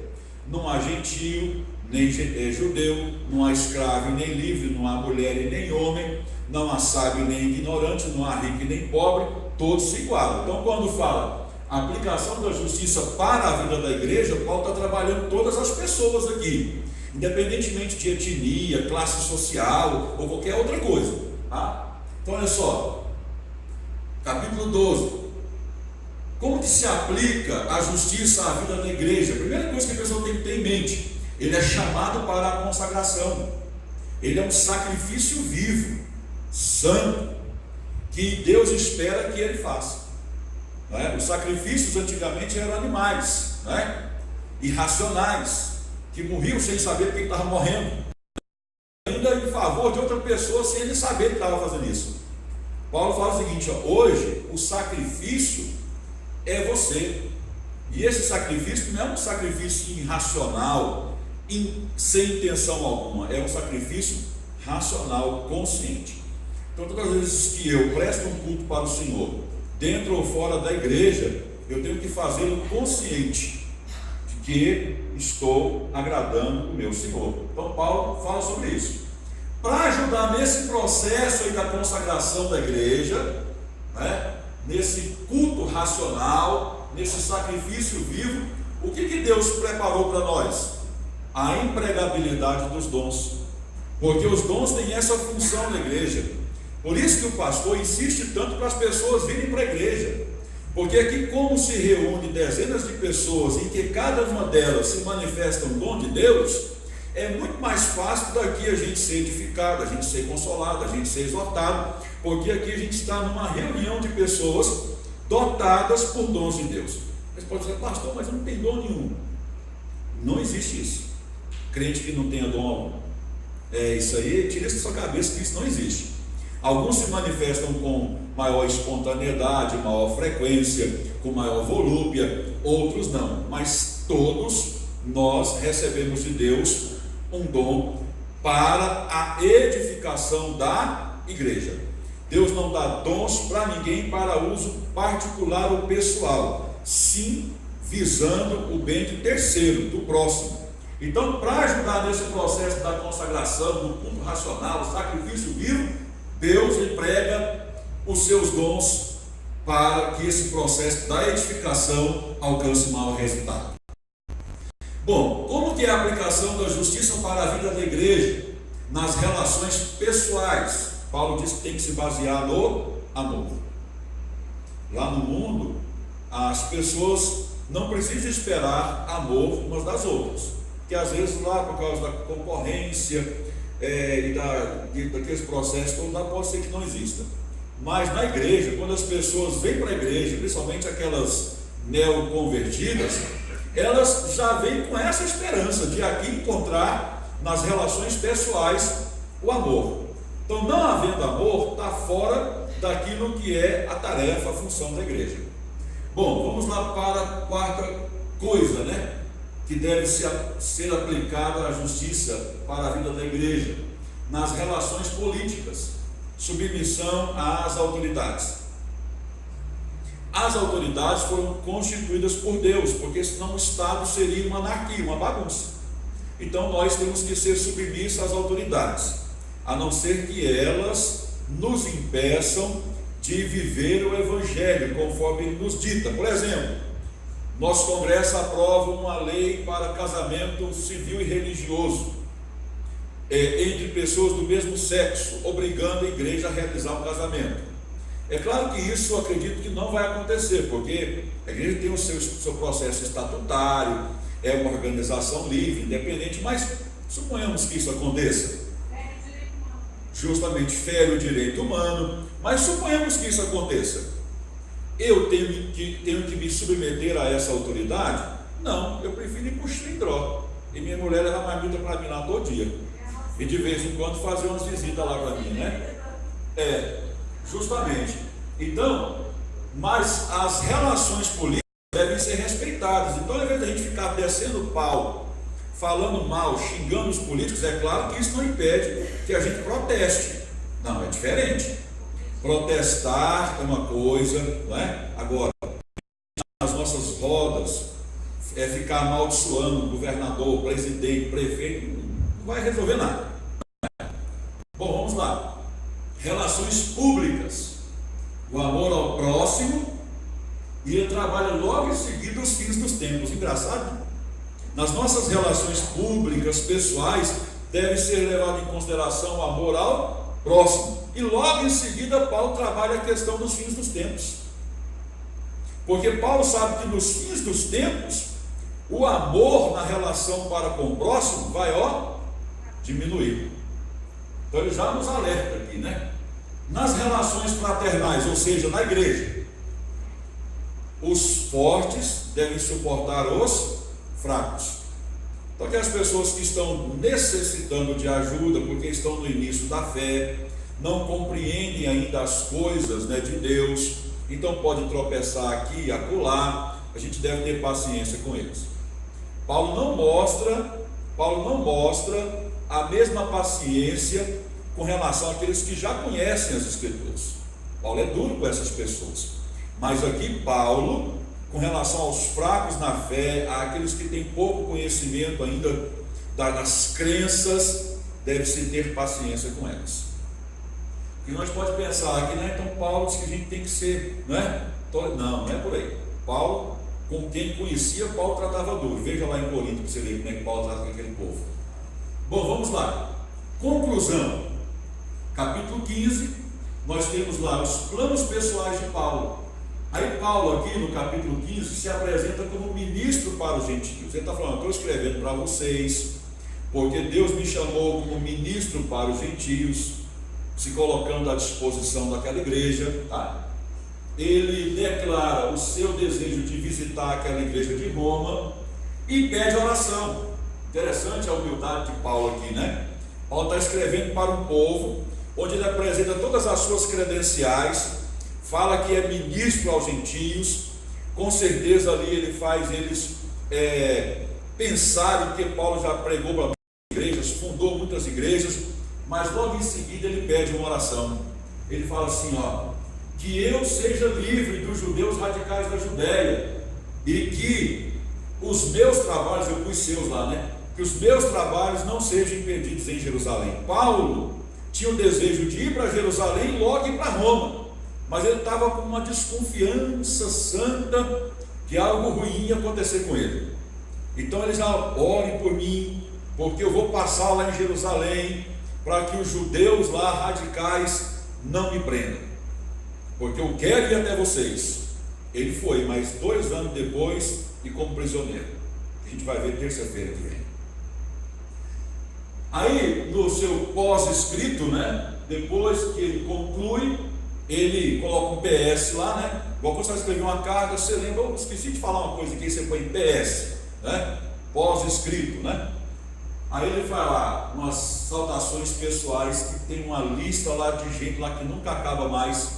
[SPEAKER 1] não há gentio, nem judeu, não há escravo nem livre, não há mulher e nem homem, não há sábio nem ignorante, não há rico e nem pobre, todos se igualam. Então quando fala a aplicação da justiça para a vida da igreja, Paulo está trabalhando todas as pessoas aqui, independentemente de etnia, classe social ou qualquer outra coisa, tá? Então olha só, capítulo 12, como que se aplica a justiça à vida da igreja? A primeira coisa que a pessoa tem que ter em mente, ele é chamado para a consagração, ele é um sacrifício vivo, santo, que Deus espera que ele faça, não é? Os sacrifícios antigamente eram animais, não é? Irracionais, que morriam sem saber porque estava morrendo, ainda em favor de outra pessoa sem ele saber que estava fazendo isso. Paulo fala o seguinte, ó, hoje o sacrifício é você, e esse sacrifício não é um sacrifício irracional, sem intenção alguma, é um sacrifício racional, consciente. Então todas as vezes que eu presto um culto para o Senhor, dentro ou fora da igreja, eu tenho que fazê-lo consciente de que estou agradando o meu Senhor. Então Paulo fala sobre isso. Para ajudar nesse processo aí da consagração da igreja, né, nesse culto racional, nesse sacrifício vivo, o que Deus preparou para nós? A empregabilidade dos dons, porque os dons têm essa função na igreja. Por isso que o pastor insiste tanto para as pessoas virem para a igreja, porque aqui, como se reúne dezenas de pessoas em que cada uma delas se manifesta um dom de Deus, é muito mais fácil daqui a gente ser edificado, a gente ser consolado, a gente ser exortado, porque aqui a gente está numa reunião de pessoas dotadas por dons de Deus. Mas pode dizer, pastor, mas eu não tenho dom nenhum. Não existe isso. Crente que não tenha dom algum. Isso aí, tira isso da sua cabeça que isso não existe. Alguns se manifestam com maior espontaneidade, maior frequência, com maior volúpia, outros não. Mas todos nós recebemos de Deus um dom para a edificação da igreja. Deus não dá dons para ninguém para uso particular ou pessoal, sim visando o bem de terceiro, do próximo. Então, para ajudar nesse processo da consagração, do culto racional, do sacrifício vivo, Deus emprega os seus dons para que esse processo da edificação alcance maior resultado. Bom, como que é a aplicação da justiça para a vida da igreja nas relações pessoais? Paulo diz que tem que se basear no amor. Lá no mundo, as pessoas não precisam esperar amor umas das outras, porque às vezes lá por causa da concorrência e daqueles processos todos lá pode ser que não exista. Mas na igreja, quando as pessoas vêm para a igreja, principalmente aquelas neoconvertidas, elas já vêm com essa esperança de aqui encontrar nas relações pessoais o amor. Então, não havendo amor, está fora daquilo que é a tarefa, a função da igreja. Bom, vamos lá para a quarta coisa, que deve ser aplicada à justiça para a vida da igreja, nas relações políticas, submissão às autoridades. As autoridades foram constituídas por Deus, porque senão o Estado seria uma anarquia, uma bagunça. Então nós temos que ser submissos às autoridades, a não ser que elas nos impeçam de viver o Evangelho, conforme ele nos dita. Por exemplo, nosso Congresso aprova uma lei para casamento civil e religioso entre pessoas do mesmo sexo, obrigando a igreja a realizar o casamento. É claro que isso eu acredito que não vai acontecer, porque a igreja tem o seu processo estatutário, é uma organização livre, independente, mas suponhamos que isso aconteça. Justamente fere o direito humano, mas suponhamos que isso aconteça. Eu tenho que me submeter a essa autoridade? Não, eu prefiro ir para o xilindró. E minha mulher leva marmita para mim lá todo dia. E de vez em quando fazer umas visitas lá para mim, justamente. Então, mas as relações políticas devem ser respeitadas. Então, ao invés de a gente ficar descendo pau, falando mal, xingando os políticos, é claro que isso não impede que a gente proteste. Não, é diferente. Protestar é uma coisa, não é? Agora, nas nossas rodas, ficar amaldiçoando o governador, presidente, prefeito, não vai resolver nada. Bom, vamos lá. Relações públicas. O amor ao próximo, e ele trabalha logo em seguida os fins dos tempos. Engraçado? Nas nossas relações públicas, pessoais, deve ser levado em consideração o amor ao próximo. E logo em seguida Paulo trabalha a questão dos fins dos tempos. Porque Paulo sabe que nos fins dos tempos, o amor na relação para com o próximo vai diminuir. Então ele já nos alerta aqui, Nas relações fraternais, ou seja, na igreja, os fortes devem suportar os fracos. Então aquelas pessoas que estão necessitando de ajuda, porque estão no início da fé, não compreendem ainda as coisas de Deus, então pode tropeçar aqui e acolá, a gente deve ter paciência com eles. Paulo não mostra a mesma paciência com relação àqueles que já conhecem as Escrituras. Paulo é duro com essas pessoas, mas aqui Paulo, com relação aos fracos na fé, àqueles que têm pouco conhecimento ainda das crenças, deve-se ter paciência com elas. E nós podemos pensar aqui, então Paulo diz que a gente tem que ser, não é por aí. Paulo, com quem conhecia, Paulo tratava duro. Veja lá em Corinto para você ver como é que Paulo trata com aquele povo. Bom, vamos lá. Conclusão. Capítulo 15, nós temos lá os planos pessoais de Paulo. Aí Paulo aqui no capítulo 15 se apresenta como ministro para os gentios. Ele está falando, estou escrevendo para vocês, porque Deus me chamou como ministro para os gentios, se colocando à disposição daquela igreja, tá? Ele declara o seu desejo de visitar aquela igreja de Roma e pede oração. Interessante a humildade de Paulo aqui, né? Paulo está escrevendo para um povo, onde ele apresenta todas as suas credenciais, fala que é ministro aos gentios. Com certeza ali ele faz eles pensarem que Paulo já pregou para muitas igrejas, fundou muitas igrejas, mas logo em seguida ele pede uma oração. Ele fala assim, que eu seja livre dos judeus radicais da Judéia, e que os meus trabalhos, eu pus seus lá, né? Que os meus trabalhos não sejam impedidos em Jerusalém. Paulo tinha o desejo de ir para Jerusalém e logo ir para Roma, mas ele estava com uma desconfiança santa que algo ruim ia acontecer com ele. Então ele já: orem por mim, porque eu vou passar lá em Jerusalém, para que os judeus lá radicais não me prendam, porque eu quero ir até vocês. Ele foi, mas 2 anos depois, e como prisioneiro. A gente vai ver terça-feira que vem. Aí, no seu pós-escrito, né, depois que ele conclui, ele coloca um PS lá, né? Igual quando você vai escrever uma carta, você lembra: eu esqueci de falar uma coisa aqui, você põe PS, né? Pós-escrito, né? Aí ele vai lá, umas saudações pessoais, que tem uma lista lá de gente lá que nunca acaba mais,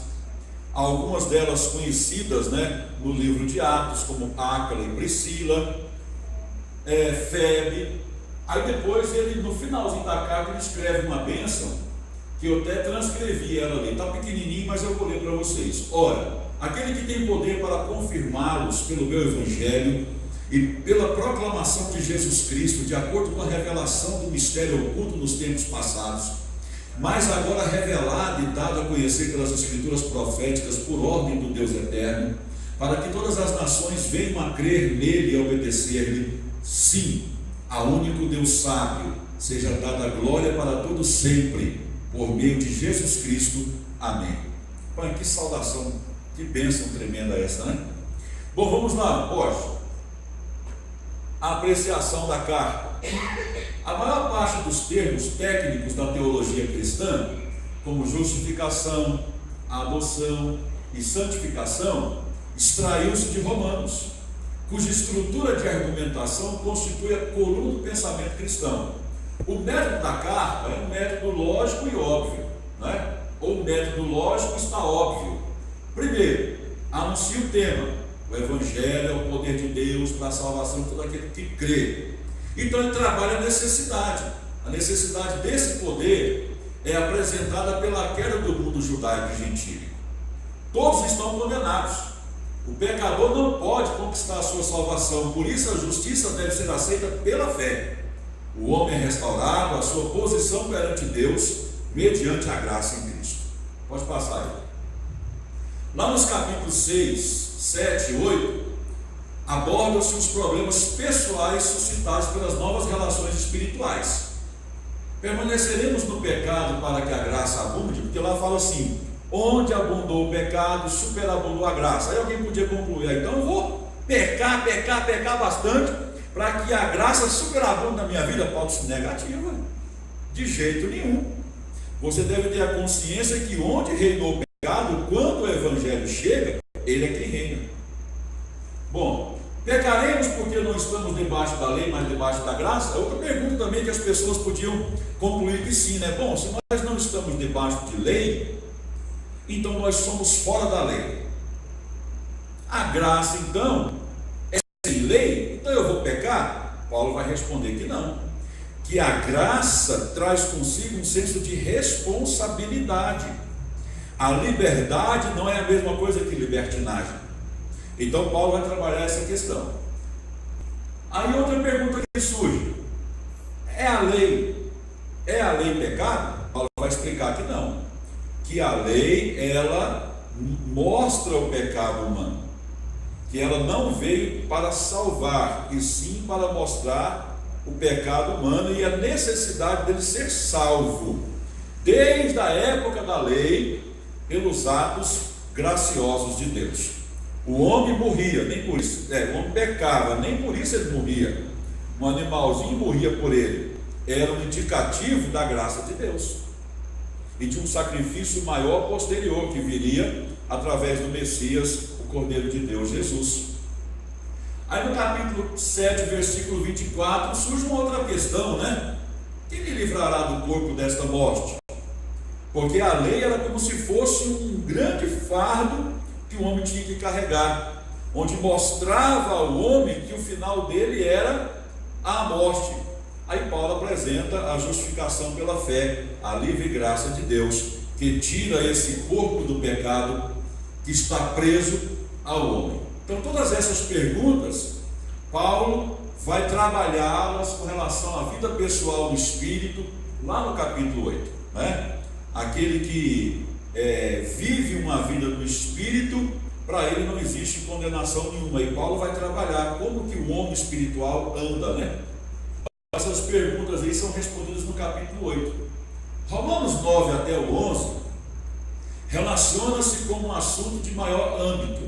[SPEAKER 1] algumas delas conhecidas, né, no livro de Atos, como Áquila e Priscila, Febe. Aí depois ele, no finalzinho da carta, ele escreve uma bênção, que eu até transcrevi ela ali, está pequenininho, mas eu vou ler para vocês. Ora, aquele que tem poder para confirmá-los pelo meu evangelho e pela proclamação de Jesus Cristo, de acordo com a revelação do mistério oculto nos tempos passados, mas agora revelado e dado a conhecer pelas escrituras proféticas por ordem do Deus eterno, para que todas as nações venham a crer nele e a obedecer-lhe. Sim, a único Deus sábio, seja dada a glória para todos sempre, por meio de Jesus Cristo. Amém. Pai, que saudação, que bênção tremenda essa, né? Bom, vamos lá, hoje. A apreciação da carta. A maior parte dos termos técnicos da teologia cristã, como justificação, adoção e santificação, extraiu-se de Romanos, cuja estrutura de argumentação constitui a coluna do pensamento cristão. O método da carta é um método lógico e óbvio, né? Ou o método lógico está óbvio. Primeiro, anuncia o tema: o Evangelho é o poder de Deus para a salvação de todo aquele que crê. Então ele trabalha a necessidade. A necessidade desse poder é apresentada pela queda do mundo judaico e gentílico. Todos estão condenados. O pecador não pode conquistar a sua salvação, por isso a justiça deve ser aceita pela fé. O homem é restaurado à sua posição perante Deus, mediante a graça em Cristo. Pode passar aí. Lá nos capítulos 6, 7 e 8, abordam-se os problemas pessoais suscitados pelas novas relações espirituais. Permaneceremos no pecado para que a graça abunde? Porque lá fala assim: onde abundou o pecado, superabundou a graça. Aí alguém podia concluir: então eu vou pecar bastante, para que a graça superabunde na minha vida. Pode ser negativa, de jeito nenhum. Você deve ter a consciência que onde reinou o pecado, quando o Evangelho chega, ele é quem reina. Bom, pecaremos porque não estamos debaixo da lei, mas debaixo da graça? Outra pergunta também que as pessoas podiam concluir que sim, né? Bom, se nós não estamos debaixo de lei, então nós somos fora da lei. A graça, então, é sem lei? Então eu vou pecar? Paulo vai responder que não. Que a graça traz consigo um senso de responsabilidade. A liberdade não é a mesma coisa que libertinagem. Então Paulo vai trabalhar essa questão. Aí outra pergunta que surge: é a lei pecado? Paulo vai explicar que não. Que a lei, ela mostra o pecado humano, que ela não veio para salvar, e sim para mostrar o pecado humano e a necessidade dele ser salvo, desde a época da lei, pelos atos graciosos de Deus. O homem morria, nem por isso, o homem pecava, nem por isso ele morria. Um animalzinho morria por ele, era um indicativo da graça de Deus e de um sacrifício maior posterior que viria através do Messias, o Cordeiro de Deus, Jesus. Aí no capítulo 7, versículo 24, surge uma outra questão, né? Quem me livrará do corpo desta morte? Porque a lei era como se fosse um grande fardo que o homem tinha que carregar, onde mostrava ao homem que o final dele era a morte. Aí Paulo apresenta a justificação pela fé, a livre graça de Deus, que tira esse corpo do pecado que está preso ao homem. Então todas essas perguntas, Paulo vai trabalhá-las com relação à vida pessoal do Espírito, lá no capítulo 8, né? Aquele que vive uma vida no Espírito, para ele não existe condenação nenhuma, e Paulo vai trabalhar como que o homem espiritual anda, né? Essas perguntas aí são respondidas no capítulo 8. Romanos 9 até o 11 relaciona-se com um assunto de maior âmbito.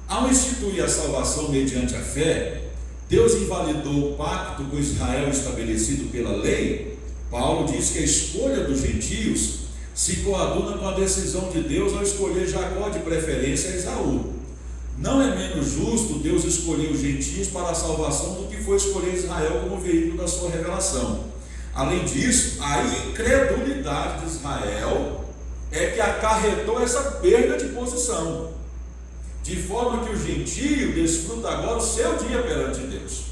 [SPEAKER 1] Ao instituir a salvação mediante a fé, Deus invalidou o pacto com Israel estabelecido pela lei. Paulo diz que a escolha dos gentios se coaduna com a decisão de Deus ao escolher Jacó de preferência a Esaú. Não é menos justo Deus escolher os gentios para a salvação do que foi escolher Israel como veículo da sua revelação. Além disso, a incredulidade de Israel é que acarretou essa perda de posição, de forma que o gentio desfruta agora o seu dia perante Deus.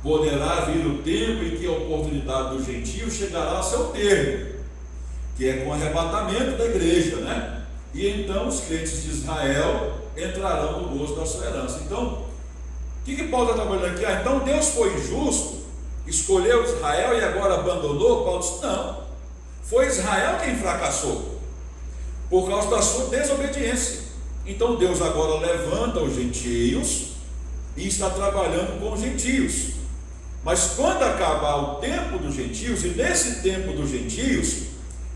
[SPEAKER 1] Poderá vir o tempo em que a oportunidade do gentio chegará ao seu termo, que é com o arrebatamento da igreja, né? E então os crentes de Israel entrarão no gozo da sua herança. Então, o que Paulo está trabalhando aqui? Então Deus foi injusto, escolheu Israel e agora abandonou? Paulo disse, não, foi Israel quem fracassou, por causa da sua desobediência. Então Deus agora levanta os gentios e está trabalhando com os gentios. Mas quando acabar o tempo dos gentios, e nesse tempo dos gentios,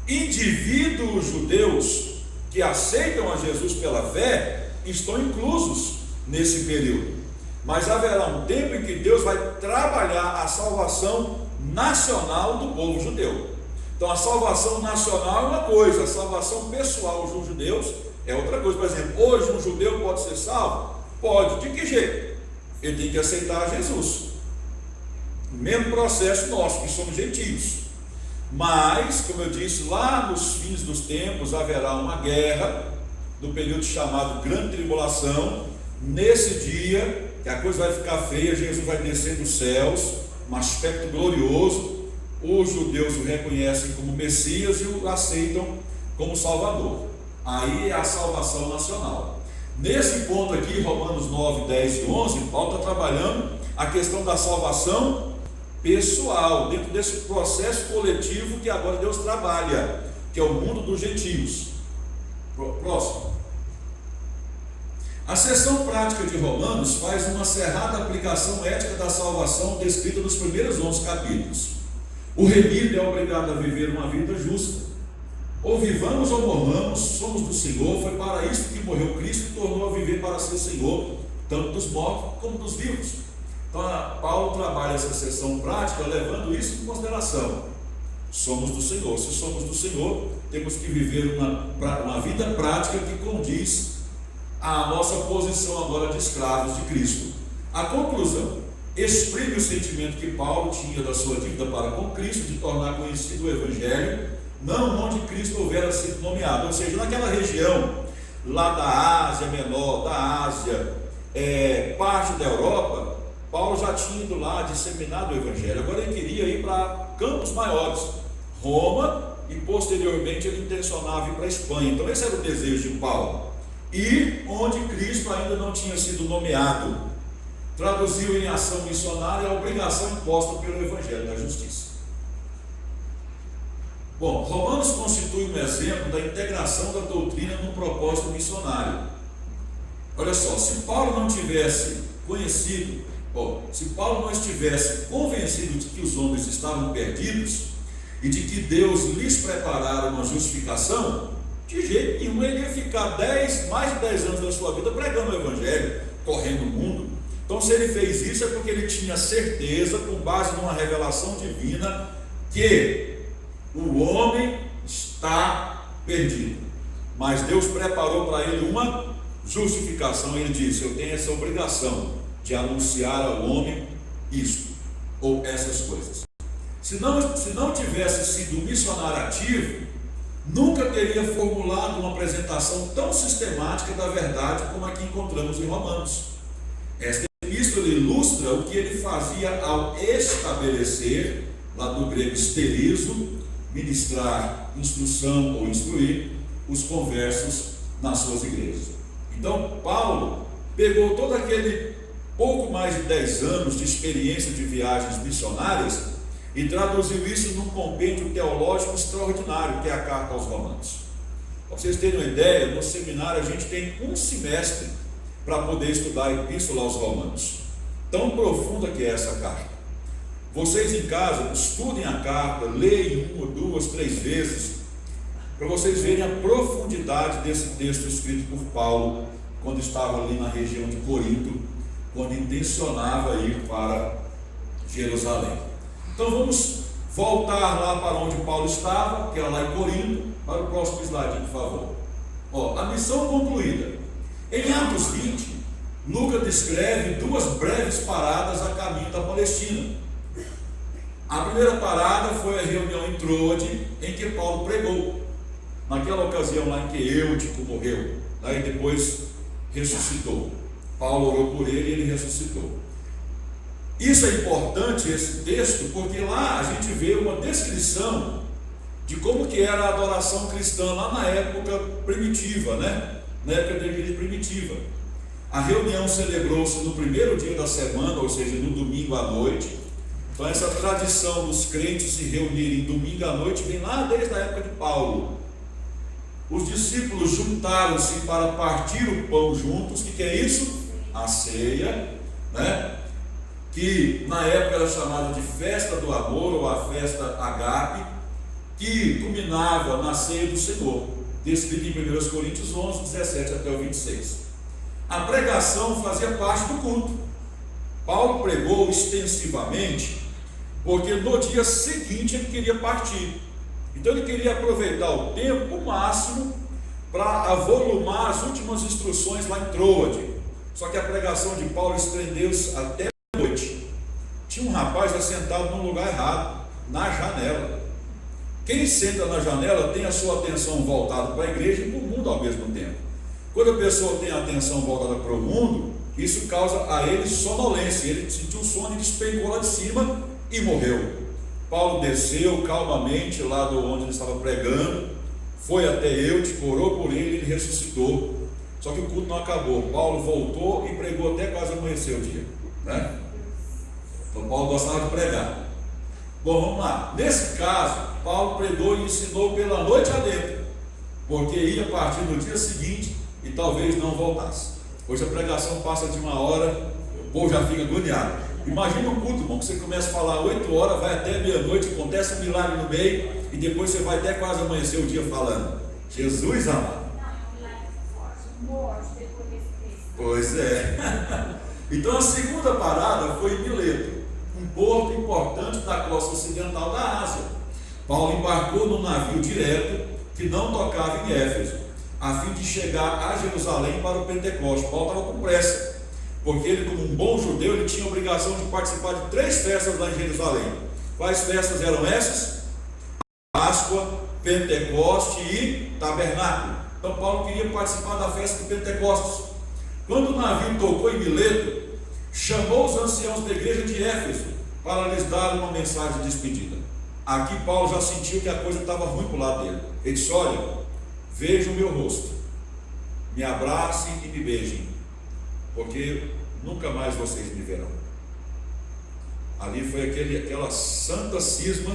[SPEAKER 1] indivíduos judeus que aceitam a Jesus pela fé estão inclusos nesse período. Mas haverá um tempo em que Deus vai trabalhar a salvação nacional do povo judeu. Então a salvação nacional é uma coisa, a salvação pessoal dos judeus é outra coisa. Por exemplo, hoje um judeu pode ser salvo? Pode. De que jeito? Ele tem que aceitar Jesus. O mesmo processo nosso, que somos gentios. Mas, como eu disse, lá nos fins dos tempos haverá uma guerra, do período chamado Grande Tribulação. Nesse dia, que a coisa vai ficar feia, Jesus vai descer dos céus, um aspecto glorioso. Os judeus o reconhecem como Messias e o aceitam como Salvador. Aí é a salvação nacional. Nesse ponto aqui, Romanos 9, 10 e 11, Paulo está trabalhando a questão da salvação pessoal, dentro desse processo coletivo que agora Deus trabalha, que é o mundo dos gentios. Próximo. A seção prática de Romanos faz uma cerrada aplicação ética da salvação descrita nos primeiros 11 capítulos. O remido é obrigado a viver uma vida justa. Ou vivamos ou morramos, somos do Senhor. Foi para isso que morreu Cristo e tornou a viver para ser Senhor, tanto dos mortos como dos vivos. Então Paulo trabalha essa seção prática levando isso em consideração. Somos do Senhor. Se somos do Senhor, temos que viver uma vida prática que condiz à nossa posição agora de escravos de Cristo. A conclusão exprime o sentimento que Paulo tinha da sua dívida para com Cristo, de tornar conhecido o Evangelho, não onde Cristo houvera sido nomeado, ou seja, naquela região lá da Ásia Menor, da Ásia, parte da Europa. Paulo já tinha ido lá, disseminado o Evangelho. Agora ele queria ir para campos maiores, Roma, e posteriormente ele intencionava ir para a Espanha. Então esse era o desejo de Paulo, ir onde Cristo ainda não tinha sido nomeado. Traduziu em ação missionária a obrigação imposta pelo Evangelho da Justiça. Bom, Romanos constitui um exemplo da integração da doutrina num propósito missionário. Olha só, se Paulo não tivesse conhecido, se Paulo não estivesse convencido de que os homens estavam perdidos e de que Deus lhes preparara uma justificação, de jeito nenhum ele ia ficar mais de 10 anos da sua vida pregando o Evangelho, correndo o mundo. Então, se ele fez isso, é porque ele tinha certeza, com base numa revelação divina, que o homem está perdido. Mas Deus preparou para ele uma justificação. Ele disse: eu tenho essa obrigação de anunciar ao homem isto, ou essas coisas. Se não tivesse sido missionário ativo, nunca teria formulado uma apresentação tão sistemática da verdade como a que encontramos em Romanos. Esta epístola ilustra o que ele fazia ao estabelecer, lá do grego esterizo, ministrar, instrução ou instruir os conversos nas suas igrejas. Então, Paulo pegou todo aquele pouco mais de 10 anos de experiência de viagens missionárias e traduziu isso num compêndio teológico extraordinário, que é a carta aos Romanos. Para vocês terem uma ideia, no seminário a gente tem um semestre para poder estudar a epístola aos Romanos. Tão profunda que é essa carta. Vocês em casa estudem a carta, leiam 1, 2, 3 vezes, para vocês verem a profundidade desse texto escrito por Paulo, quando estava ali na região de Corinto, quando intencionava ir para Jerusalém. Então vamos voltar lá para onde Paulo estava, que era lá em Corinto, para o próximo slide, por favor. A missão concluída. Em Atos 20, Lucas descreve 2 breves paradas a caminho da Palestina. A primeira parada foi a reunião em Troade, em que Paulo pregou. Naquela ocasião lá em que Eutico morreu, e depois ressuscitou. Paulo orou por ele e ele ressuscitou. Isso é importante, esse texto, porque lá a gente vê uma descrição de como que era a adoração cristã lá na época primitiva, na época da igreja primitiva. A reunião celebrou-se no primeiro dia da semana, ou seja, no domingo à noite. Então essa tradição dos crentes se reunirem domingo à noite vem lá desde a época de Paulo. Os discípulos juntaram-se para partir o pão juntos. O que é isso? A ceia, que na época era chamada de festa do amor, ou a festa agape, que culminava na ceia do Senhor, descrito em 1 Coríntios 11, 17 até o 26. A pregação fazia parte do culto. Paulo pregou extensivamente, porque no dia seguinte ele queria partir. Então ele queria aproveitar o tempo máximo para avolumar as últimas instruções lá em Troade. Só que a pregação de Paulo estendeu-se até a noite. Tinha um rapaz assentado num lugar errado, na janela. Quem senta na janela tem a sua atenção voltada para a igreja e para o mundo ao mesmo tempo. Quando a pessoa tem a atenção voltada para o mundo, isso causa a ele sonolência. Ele sentiu sono e despencou lá de cima e morreu. Paulo desceu calmamente lá de onde ele estava pregando, foi até Eutico, orou por ele e ele ressuscitou. Só que o culto não acabou. Paulo voltou e pregou até quase amanhecer o dia, Então Paulo gostava de pregar. Bom, vamos lá. Nesse caso, Paulo pregou e ensinou pela noite adentro, porque ia partir no dia seguinte e talvez não voltasse. Hoje a pregação passa de 1 hora, o povo já fica agoniado. Imagina um culto, irmão, que você começa a falar 8 horas, vai até meia-noite, acontece um milagre no meio, e depois você vai até quase amanhecer o dia falando. Jesus amado. Pois é. Então a segunda parada foi em Mileto, um porto importante da costa ocidental da Ásia. Paulo embarcou num navio direto que não tocava em Éfeso, a fim de chegar a Jerusalém para o Pentecostes. Paulo estava com pressa, porque ele, como um bom judeu, ele tinha a obrigação de participar de 3 festas lá em Jerusalém. Quais festas eram essas? Páscoa, Pentecoste e Tabernáculo. Então Paulo queria participar da festa de Pentecostes. Quando o navio tocou em Mileto, chamou os anciãos da igreja de Éfeso para lhes dar uma mensagem de despedida. Aqui Paulo já sentiu que a coisa estava ruim para o lado dele. Ele disse: olha, vejam o meu rosto, me abracem e me beijem, porque nunca mais vocês me verão. Ali foi aquela santa cisma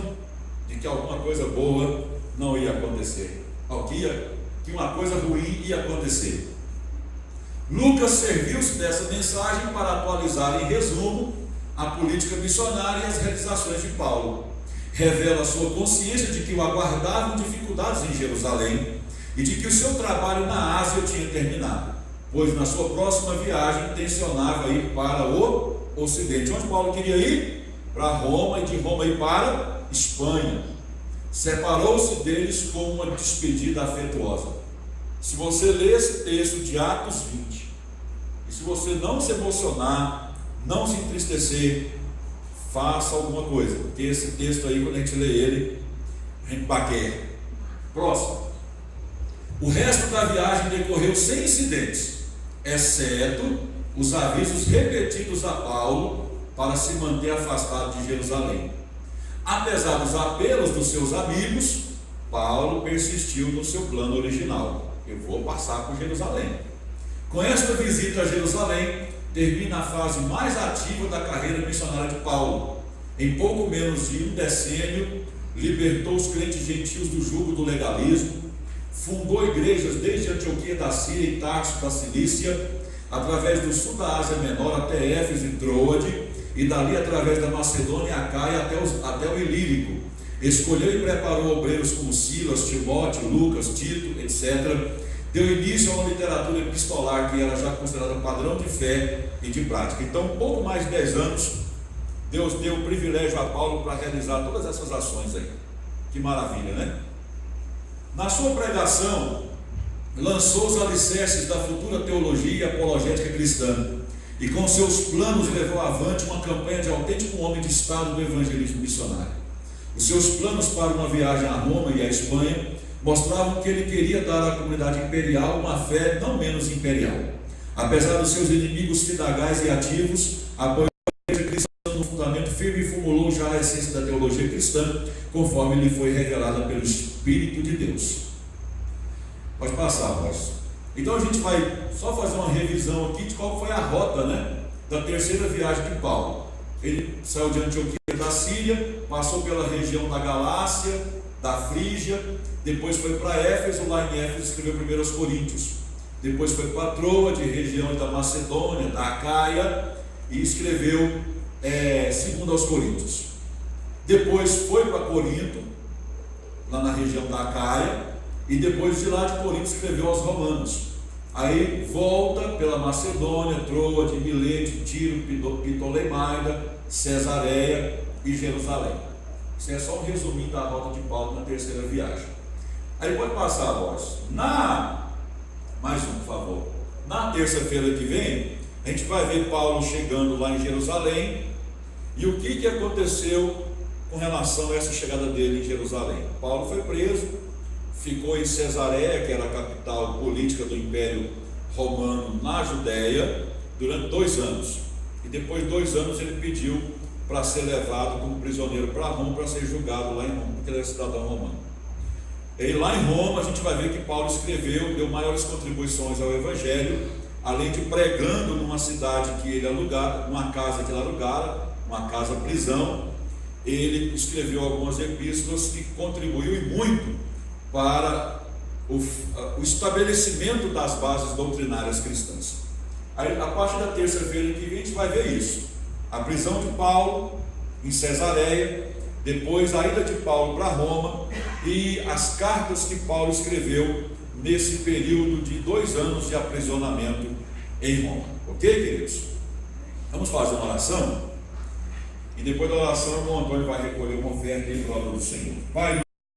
[SPEAKER 1] de que alguma coisa boa não ia acontecer, que uma coisa ruim ia acontecer. Lucas serviu-se dessa mensagem para atualizar em resumo a política missionária e as realizações de Paulo. Revela sua consciência de que o aguardavam dificuldades em Jerusalém e de que o seu trabalho na Ásia tinha terminado. pois na sua próxima viagem intencionava ir para o Ocidente. Onde Paulo queria ir? Para Roma, e de Roma ir para Espanha. Separou-se deles com uma despedida afetuosa. Se você ler esse texto de Atos 20, e se você não se emocionar, não se entristecer, faça alguma coisa, porque esse texto aí, quando a gente lê ele, a gente baqueia. Próximo. O resto da viagem decorreu sem incidentes, exceto os avisos repetidos a Paulo para se manter afastado de Jerusalém. Apesar dos apelos dos seus amigos, Paulo persistiu no seu plano original: eu vou passar por Jerusalém. Com esta visita a Jerusalém, termina a fase mais ativa da carreira missionária de Paulo. Em pouco menos de um decênio, libertou os crentes gentios do jugo do legalismo, fundou igrejas desde Antioquia da Síria e Tarso da Cilícia, através do sul da Ásia Menor até Éfeso e Troade, e dali através da Macedônia e Acaia até o Ilírico. Escolheu e preparou obreiros como Silas, Timóteo, Lucas, Tito, etc. Deu início a uma literatura epistolar que era já considerada padrão de fé e de prática. Então, um pouco mais de 10 anos, Deus deu o privilégio a Paulo para realizar todas essas ações aí. Que maravilha, né? Na sua pregação, lançou os alicerces da futura teologia e apologética cristã, e com seus planos levou avante uma campanha de autêntico homem de Estado do evangelismo missionário. Os seus planos para uma viagem a Roma e à Espanha mostravam que ele queria dar à comunidade imperial uma fé não menos imperial. Apesar dos seus inimigos fidagais e ativos, apoiou a igreja cristã no fundamento firme e formulou já a essência da teologia cristã, conforme lhe foi revelada pelo Espírito de Deus. Pode passar, voz. Então a gente vai só fazer uma revisão aqui de qual foi a rota, né, da terceira viagem de Paulo. Ele saiu de Antioquia da Síria, passou pela região da Galácia, da Frígia, depois foi para Éfeso. Lá em Éfeso escreveu primeiro aos Coríntios, depois foi para Troade, região da Macedônia, da Acaia, e escreveu segundo aos Coríntios. Depois foi para Corinto, lá na região da Acaia, e depois de lá de Corinto escreveu aos Romanos. Aí volta pela Macedônia, Troade, Milete, Tiro, Ptolemaida, Cesareia e Jerusalém. Isso é só um resuminho da rota de Paulo na terceira viagem. Aí pode passar a voz. Mais um, por favor. Na terça-feira que vem, a gente vai ver Paulo chegando lá em Jerusalém, e o que aconteceu com relação a essa chegada dele em Jerusalém. Paulo foi preso, ficou em Cesareia, que era a capital política do Império Romano na Judéia, durante 2 anos. E depois de 2 anos ele pediu para ser levado como prisioneiro para Roma, para ser julgado lá em Roma, porque ele era cidadão romano. E lá em Roma a gente vai ver que Paulo escreveu, deu maiores contribuições ao Evangelho, além de pregando numa cidade que ele alugara, uma casa que ele alugara, uma casa prisão. Ele escreveu algumas epístolas que contribuiu e muito para o estabelecimento das bases doutrinárias cristãs. Aí, a partir da terça-feira que vem, a gente vai ver isso: a prisão de Paulo em Cesareia, depois a ida de Paulo para Roma e as cartas que Paulo escreveu nesse período de 2 anos de aprisionamento em Roma. Ok, queridos? Vamos fazer uma oração, e depois da oração o irmão Antônio vai recolher uma oferta em prol do Senhor. Pai,